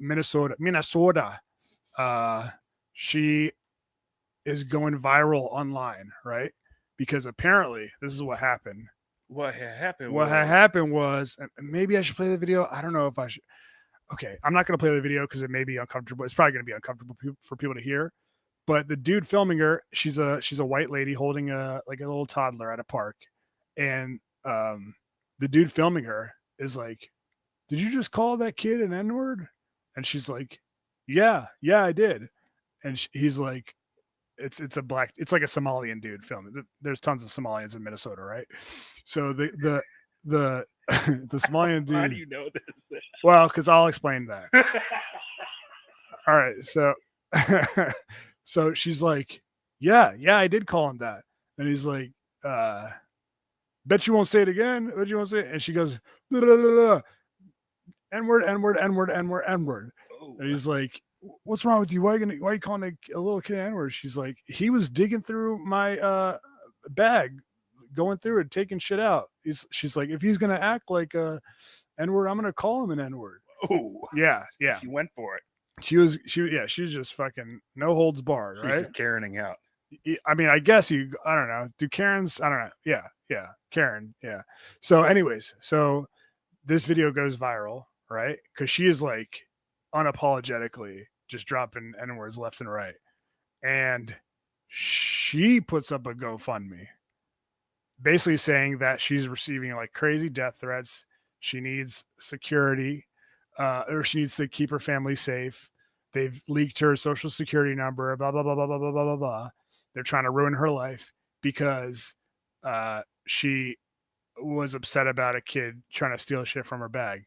Minnesota. She is going viral online, right? Because apparently this is what happened. What happened was, maybe I should play the video. I don't know if I should. Okay, I'm not going to play the video because it may be uncomfortable. It's probably going to be uncomfortable for people to hear. But the dude filming her, she's a white lady holding a little toddler at a park, and the dude filming her is like, "Did you just call that kid an N-word?" And she's like, "Yeah, I did." And he's like, It's like a Somalian dude film. There's tons of Somalians in Minnesota, right? So the Somalian dude. How do you know this? Well, because I'll explain that. All right, so she's like, yeah, I did call him that, and he's like, bet you won't say it again. Bet you won't say it. And she goes, N-word. And he's like, what's wrong with you? Why are you calling a little kid N-word? She's like, he was digging through my bag, going through it, taking shit out. She's like, if he's gonna act like a N-word, I'm gonna call him an N-word. Oh, yeah. She went for it. She was just fucking no holds barred, right? She's just Karening out. I mean, I guess I don't know. Do Karens? I don't know. Yeah. Karen. Yeah. So anyways, this video goes viral, right? Because she is like unapologetically just dropping N-words left and right. And she puts up a GoFundMe basically saying that she's receiving like crazy death threats. She needs security, or she needs to keep her family safe. They've leaked her social security number, blah, blah, blah, blah, blah, blah, blah, blah. They're trying to ruin her life because she was upset about a kid trying to steal shit from her bag.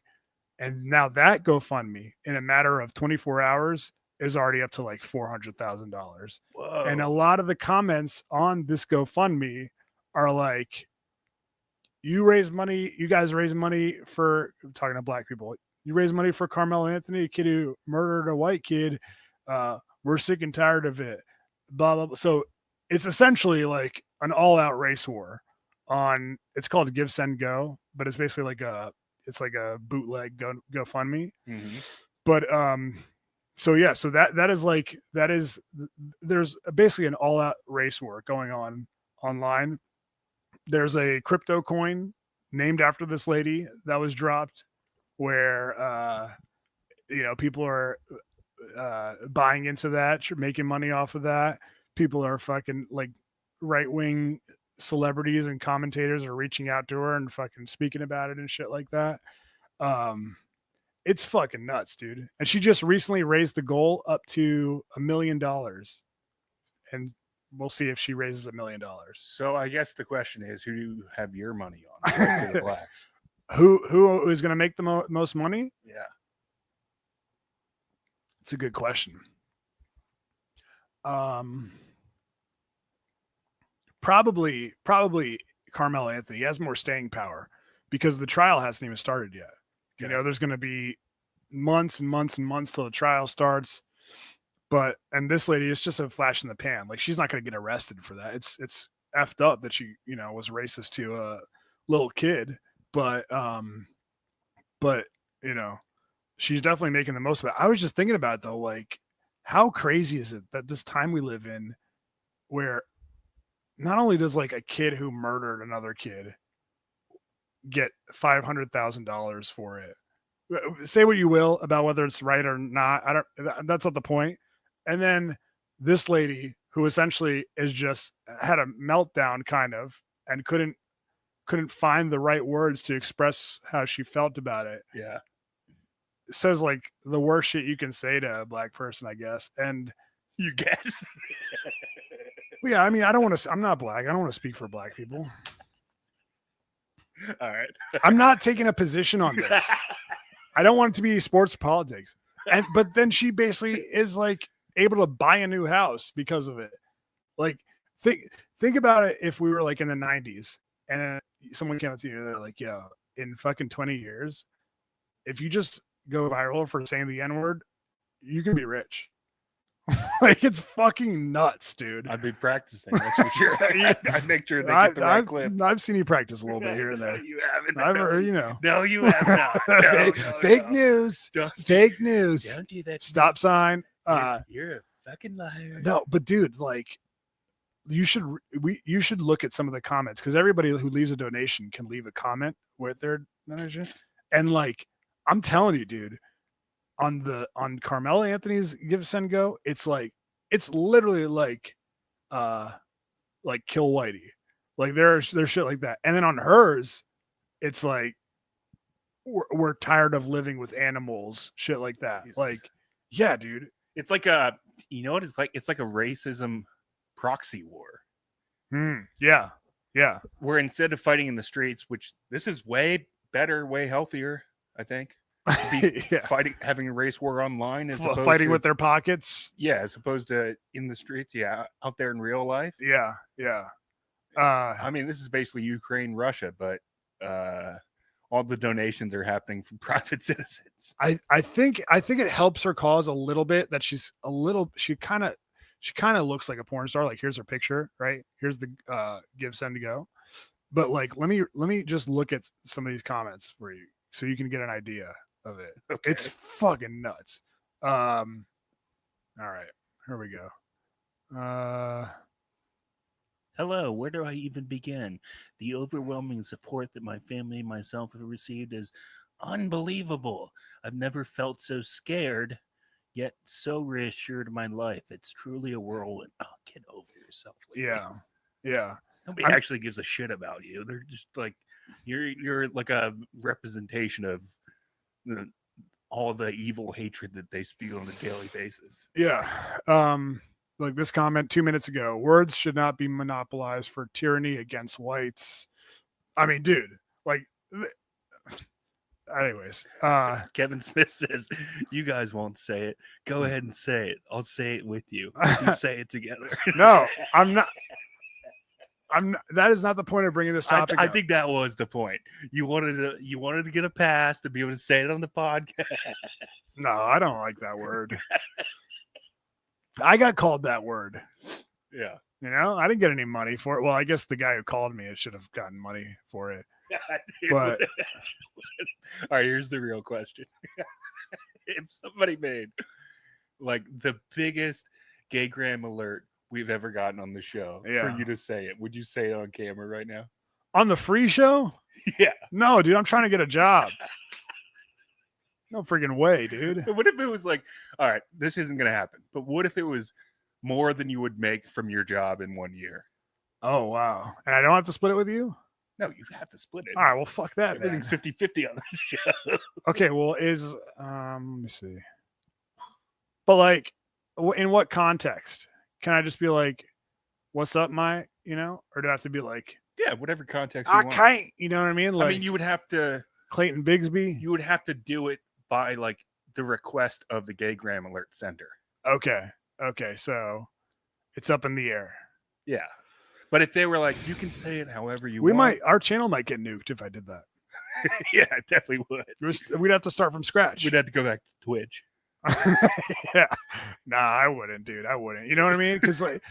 And now that GoFundMe, in a matter of 24 hours, is already up to like $400,000. And a lot of the comments on this GoFundMe are like, you guys raise money for, I'm talking to black people, you raise money for Carmelo Anthony, a kid who murdered a white kid. We're sick and tired of it. Blah, blah, blah. So it's essentially like an all-out race war on, it's called Give, Send, Go, but it's basically like a bootleg GoFundMe. Mm-hmm. But so there's basically an all-out race war going on online. There's a crypto coin named after this lady that was dropped where people are buying into that, making money off of that. People are fucking like right-wing celebrities and commentators are reaching out to her and fucking speaking about it and shit like that. It's fucking nuts, dude. And she just recently raised the goal up to $1 million. And we'll see if she raises $1 million. So I guess the question is, who do you have your money on? Whites or the blacks? Who is going to make the most money? Yeah. It's a good question. Probably Carmelo Anthony. He has more staying power because the trial hasn't even started yet. You know, there's going to be months and months and months till the trial starts. And this lady is just a flash in the pan. Like, she's not going to get arrested for that. It's effed up that she, you know, was racist to a little kid, but you know, she's definitely making the most of it. I was just thinking about it though, like, how crazy is it that this time we live in where not only does like a kid who murdered another kid get $500,000 for it. Say what you will about whether it's right or not. That's not the point. And then this lady who essentially is just had a meltdown kind of, and couldn't find the right words to express how she felt about it. Yeah. Says like the worst shit you can say to a black person, I guess. And you guess. Yeah. I mean, I'm not black. I don't want to speak for black people. All right. I'm not taking a position on this. I don't want it to be sports politics. But then she basically is like able to buy a new house because of it. Like, think about it if we were like in the 90s and someone came up to you and they're like, yo, in fucking 20 years, if you just go viral for saying the N-word, you can be rich. Like, it's fucking nuts, dude. I'd be practicing. That's for sure. I'd make sure they get the right clip. I've seen you practice a little bit here and there. You haven't. I've heard, you know. No, you have not. No, fake news. Fake news. Don't do that. Stop sign. You're a fucking liar. No, but dude, like, you should look at some of the comments, because everybody who leaves a donation can leave a comment with their donation. And like, I'm telling you, dude, on Carmelo Anthony's Give Send Go, it's literally like kill Whitey. Like, there's shit like that. And then on hers, it's like we're tired of living with animals, shit like that. Jesus. Like, yeah, dude. It's like you know what it's like? It's like a racism proxy war. Yeah. Yeah. Where instead of fighting in the streets, which this is way better, way healthier, I think. Yeah. Having a race war online as opposed fighting to, with their pockets. Yeah, as opposed to in the streets. Yeah, out there in real life. Yeah, yeah. I mean, this is basically Ukraine, Russia, but all the donations are happening from private citizens. I think it helps her cause a little bit that she kind of looks like a porn star. Like, here's her picture, right? Here's the Give Send Go. But like, let me just look at some of these comments for you so you can get an idea of it. Okay. It's fucking nuts. All right, here we go. Hello, where do I even begin? The overwhelming support that my family and myself have received is unbelievable. I've never felt so scared, yet so reassured in my life. It's truly a whirlwind. Oh, get over yourself, lady. Yeah. Nobody actually gives a shit about you. They're just like, you're like a representation of all the evil hatred that they spew on a daily basis. Yeah. Like this comment 2 minutes ago, words should not be monopolized for tyranny against whites. I mean, dude, like, anyways, Kevin Smith says, you guys won't say it. Go ahead and say it. I'll say it with you. We can say it together. No, I'm not. That is not the point of bringing this topic I up. think that was the point. You wanted to get a pass to be able to say it on the podcast. No, I don't like that word. I got called that word. Yeah. You know, I didn't get any money for it. Well, I guess the guy who called me should have gotten money for it. But all right, here's the real question. If somebody made like the biggest gay gram alert we've ever gotten on the show for you to say it, would you say it on camera right now? On the free show? Yeah. No, dude, I'm trying to get a job. No freaking way, dude. What if it was like, all right, this isn't going to happen, but what if it was more than you would make from your job in 1 year? Oh, wow. And I don't have to split it with you? No, you have to split it. All right, well, fuck that, Everything's man. 50-50 on this show. Okay, well, let me see. But like, in what context? Can I just be like, what's up, my, or do I have to be like, Yeah, whatever context you I want. can't, you know what I mean? Like, I mean, you would have to Clayton Bigsby? you would have to do it by like the request of the Gay Graham Alert Center. Okay, so it's up in the air. Yeah. But if they were like, you can say it however you want. Our channel might get nuked if I did that. Yeah, it definitely would. We'd have to start from scratch. We'd have to go back to Twitch. Yeah. Nah, I wouldn't, dude. I wouldn't. You know what I mean? Because like,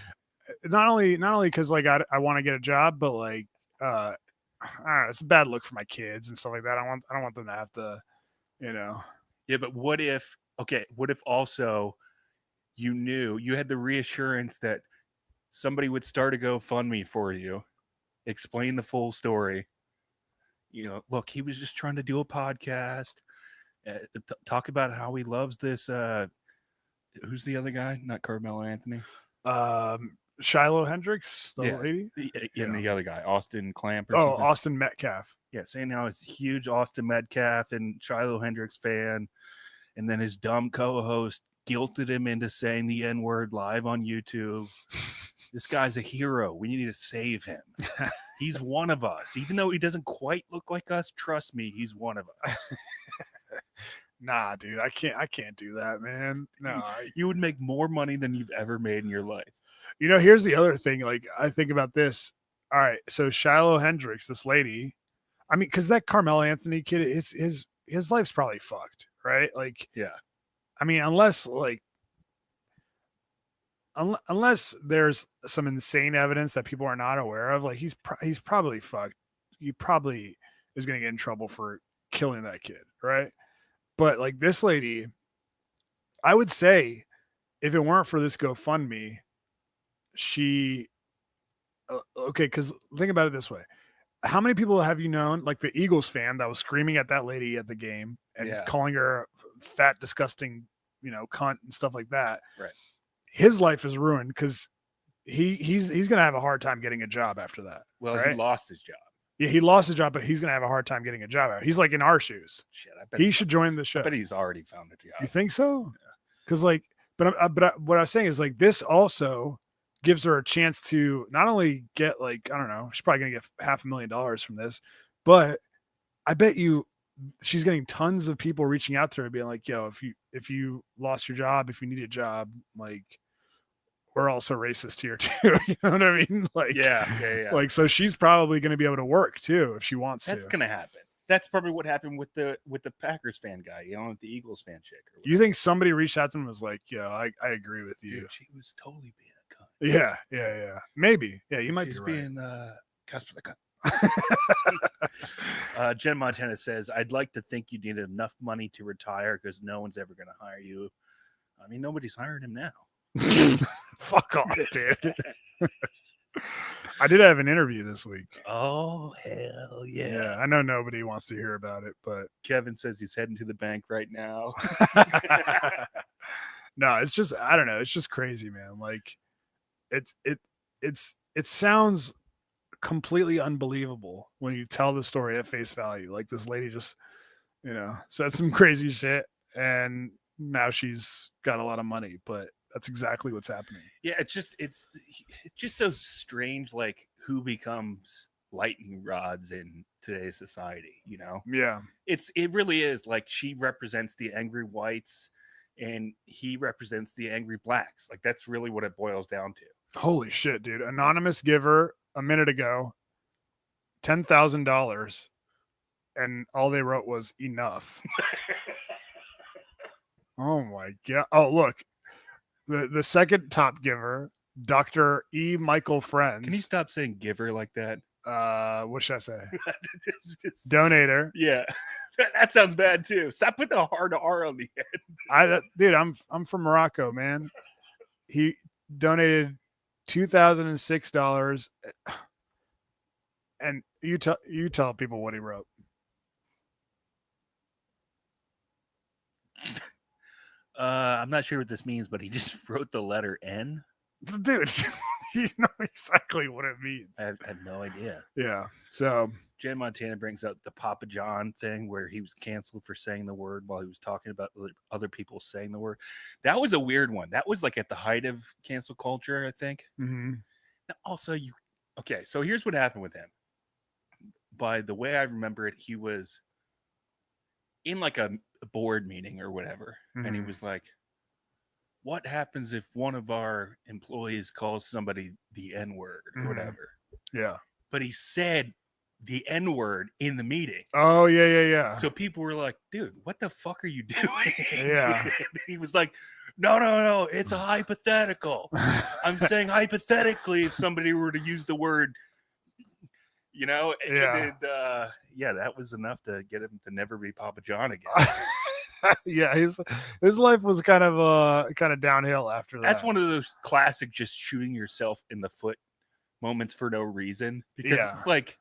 not only because like I want to get a job, but like I don't know, it's a bad look for my kids and stuff like that. I don't want them to have to, Yeah, but what if also you knew you had the reassurance that somebody would start a GoFundMe for you, explain the full story. Look, he was just trying to do a podcast, talk about how he loves this. Who's the other guy? Not Carmelo Anthony. Shiloh Hendricks, the lady, and the other guy, Austin Clamp. Something. Austin Metcalf. Yeah, saying how he's a huge Austin Metcalf and Shiloh Hendricks fan, and then his dumb co-host guilted him into saying the N-word live on YouTube. This guy's a hero. We need to save him. He's one of us. Even though he doesn't quite look like us, trust me, he's one of us. Nah, dude, I can't do that, man. No. You would make more money than you've ever made in your life. Here's the other thing. Like, I think about this. All right, so Shiloh Hendricks, this lady, I mean, because that Carmelo Anthony kid, his life's probably fucked, right? Like, yeah. I mean, unless there's some insane evidence that people are not aware of, like he's probably fucked. He probably is going to get in trouble for killing that kid, right? But like this lady, I would say, if it weren't for this GoFundMe, okay, because think about it this way. How many people have you known, like the Eagles fan that was screaming at that lady at the game and calling her fat, disgusting, cunt and stuff like that? Right. His life is ruined because he's going to have a hard time getting a job after that. Well, right? He lost his job. Yeah, he lost his job, but he's going to have a hard time getting a job. He's like in our shoes. Shit, I bet he should join the show. I bet he's already found a job. You think so? Because but what I was saying is like this also gives her a chance to not only get like, I don't know, she's probably going to get $500,000 from this, but I bet you she's getting tons of people reaching out to her being like, yo, if you lost your job, if you need a job, like we're also racist here too. You know what I mean? Like, yeah. Like, so she's probably going to be able to work too if she wants That's to. That's going to happen. That's probably what happened with the Packers fan guy, with the Eagles fan chick. You think somebody reached out to him and was like, yeah, I agree with you. Dude, she was totally being a cunt. Yeah. Maybe. Yeah, you might She's be right. being Casper the cunt. Jen Montana says, I'd like to think you need enough money to retire because no one's ever going to hire you. I mean, nobody's hiring him now. Fuck off, dude. I did have an interview this week. Oh, hell yeah. I know nobody wants to hear about it, but Kevin says he's heading to the bank right now. No, it's just, I don't know. It's just crazy, man. Like it sounds completely unbelievable when you tell the story at face value. Like this lady just, said some crazy shit and now she's got a lot of money, but that's exactly what's happening. Yeah, it's just so strange, like who becomes lightning rods in today's society, Yeah. It really is like she represents the angry whites and he represents the angry blacks. Like that's really what it boils down to. Holy shit, dude. Anonymous giver a minute ago, $10,000, and all they wrote was enough. Oh my God. Oh, look. The second top giver, Dr. E. Michael Friends. Can you stop saying giver like that? What should I say? Donator. Yeah. That sounds bad too. Stop putting a hard R on the end. Dude, I'm from Morocco, man. He donated $2,006, and you tell people what he wrote. I'm not sure what this means, but he just wrote the letter N. Dude, you know exactly what it means. I have no idea. Yeah. So Jen Montana brings up the Papa John thing where he was canceled for saying the word while he was talking about other people saying the word. That was a weird one. That was like at the height of cancel culture, I think. mm-hmm. Now, also, okay, so here's what happened with him. By the way I remember it, he was in like a board meeting or whatever, and he was like, what happens if one of our employees calls somebody the N-word or whatever? Yeah. But he said the N-word in the meeting. Oh, yeah. So people were like, dude, what the fuck are you doing? Yeah. He was like, no, it's a hypothetical. I'm saying hypothetically if somebody were to use the word, you know? Yeah. And yeah, that was enough to get him to never be Papa John again. Yeah, his life was kind of downhill after that. That's one of those classic just shooting yourself in the foot moments for no reason. Because it's like,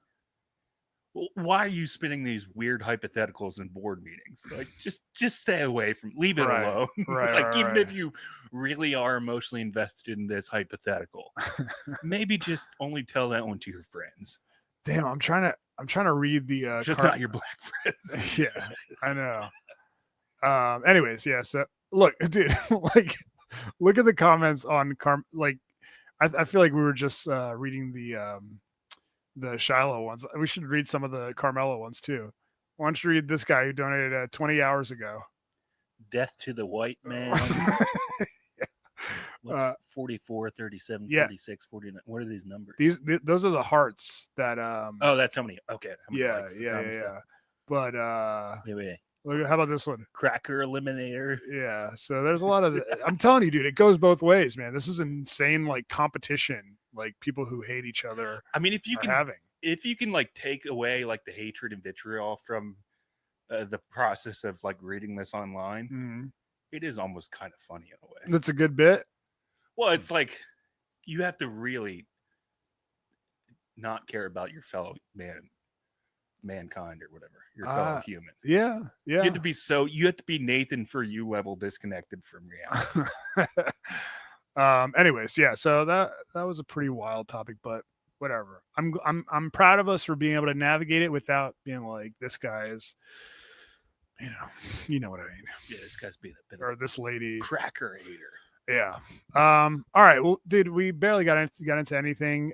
why are you spinning these weird hypotheticals in board meetings? Like, just stay away from, leave it alone. Right, Even if you really are emotionally invested in this hypothetical, maybe just only tell that one to your friends. Damn, I'm trying to read the just not your black friends. Yeah, I know. Anyways, yeah. So look, dude, like, look at the comments on I feel like we were just reading the Shiloh ones. We should read some of the Carmelo ones too. Why don't you read this guy who donated 20 hours ago? Death to the white man. What's 44, 37, 46, 49? What are these numbers? Those are the hearts that oh, that's how many. Okay. How many yeah. likes? But wait. Look, how about this one? Cracker Eliminator. Yeah. So there's a lot of I'm telling you, dude, it goes both ways, man. This is insane, like, competition, like people who hate each other. I mean, if you can like take away like the hatred and vitriol from the process of like reading this online, it is almost kind of funny in a way. That's a good bit. Well, it's like you have to really not care about your fellow mankind or whatever, your fellow human. Yeah. You have to be Nathan For You level disconnected from reality. Anyways, yeah. So that was a pretty wild topic, but whatever. I'm proud of us for being able to navigate it without being like, this guy is, you know what I mean. Yeah, this guy's being a bit or this lady cracker hater. Yeah. All right. Well, dude, we barely got into anything.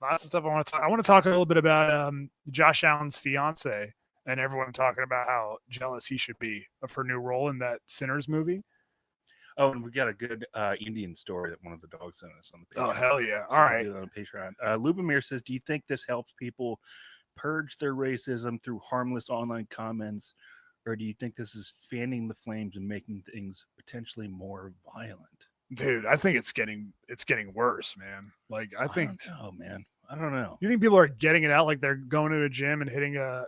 Lots of stuff I want to talk. I want to talk a little bit about Josh Allen's fiance and everyone talking about how jealous he should be of her new role in that Sinners movie. Oh, and we got a good Indian story that one of the dogs sent us on the Patreon. Oh, hell yeah. All right. On Patreon. Lubomir says, do you think this helps people purge their racism through harmless online comments, or do you think this is fanning the flames and making things potentially more violent? Dude, I think it's getting worse, man. Like, I think. Oh, man. I don't know. You think people are getting it out like they're going to a gym and hitting a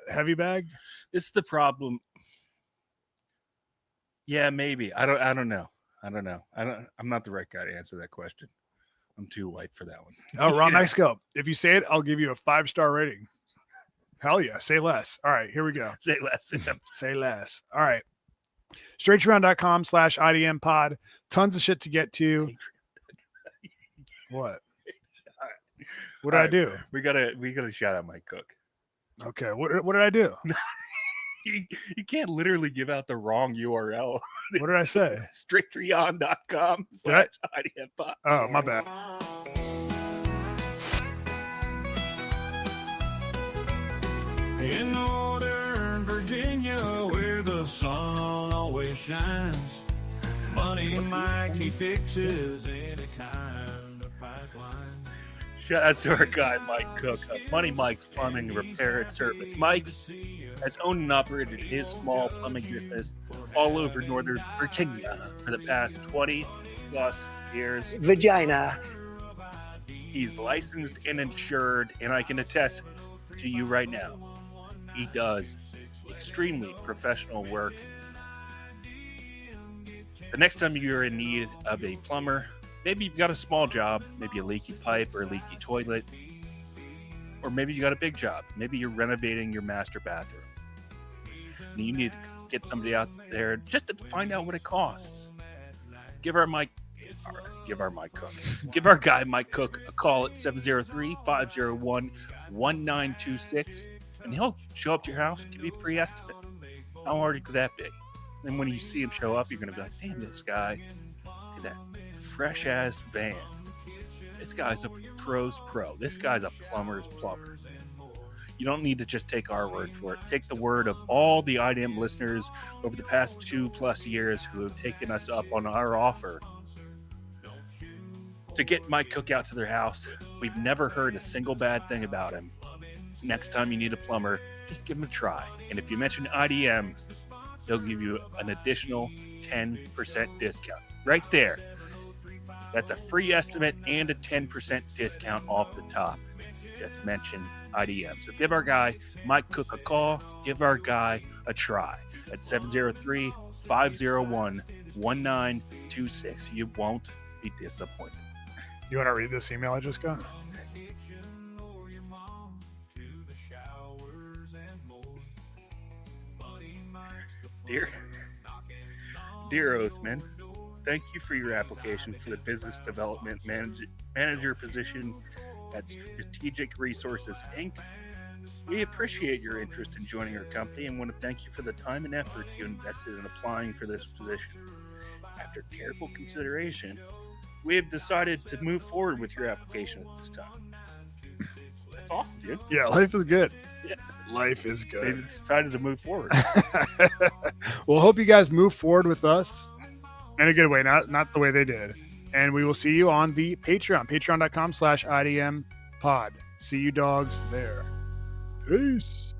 heavy bag? This is the problem. Yeah, maybe. I don't know. I'm not the right guy to answer that question. I'm too white for that one. Oh, Ron Mexico. If you say it, I'll give you a 5-star rating. Hell yeah. Say less. All right, here we go. Say less. Say less. All right. Straightround.com/IDM pod. Tons of shit to get to. What? What did I do? We gotta shout out Mike Cook. Okay. What did I do? You can't literally give out the wrong URL. What did I say? Straightreon.com/IDM pod. Oh, my bad. In Northern Virginia, where the sun always shines, Money Mike, he fixes any kind of pipeline. Shout out to our guy, Mike Cook, of Money Mike's Plumbing Repair and Service. Mike has owned and operated his small plumbing business all over Northern Virginia for the past 20 plus years. Vagina. He's licensed and insured, and I can attest to you right now, he does extremely professional work. The next time you're in need of a plumber, maybe you've got a small job, maybe a leaky pipe or a leaky toilet, or maybe you got a big job. Maybe you're renovating your master bathroom. And you need get somebody out there just to find out what it costs. Give our guy Mike Cook a call at 703-501-1926, and he'll show up to your house, give you a free estimate. How hard could that be? And when you see him show up, you're going to be like, damn, this guy, look at that fresh ass van. This guy's a pro's pro. This guy's a plumber's plumber. You don't need to just take our word for it. Take the word of all the IDM listeners over the past 2+ years who have taken us up on our offer to get Mike Cook out to their house. We've never heard a single bad thing about him. Next time you need a plumber, just give him a try. And if you mention IDM, they'll give you an additional 10% discount. Right there. That's a free estimate and a 10% discount off the top. Just mention IDM. So give our guy Mike Cook a call. Give our guy a try at 703-501-1926. You won't be disappointed. You want to read this email I just got? Dear Oathman, thank you for your application for the business development manager position at Strategic Resources, Inc. We appreciate your interest in joining our company and want to thank you for the time and effort you invested in applying for this position. After careful consideration, we have decided to move forward with your application at this time. That's awesome, dude. Yeah, life is good. Yeah. Life is good. They decided to move forward. Well, hope you guys move forward with us in a good way, not the way they did. And we will see you on the Patreon, patreon.com/IDM pod. See you dogs there. Peace.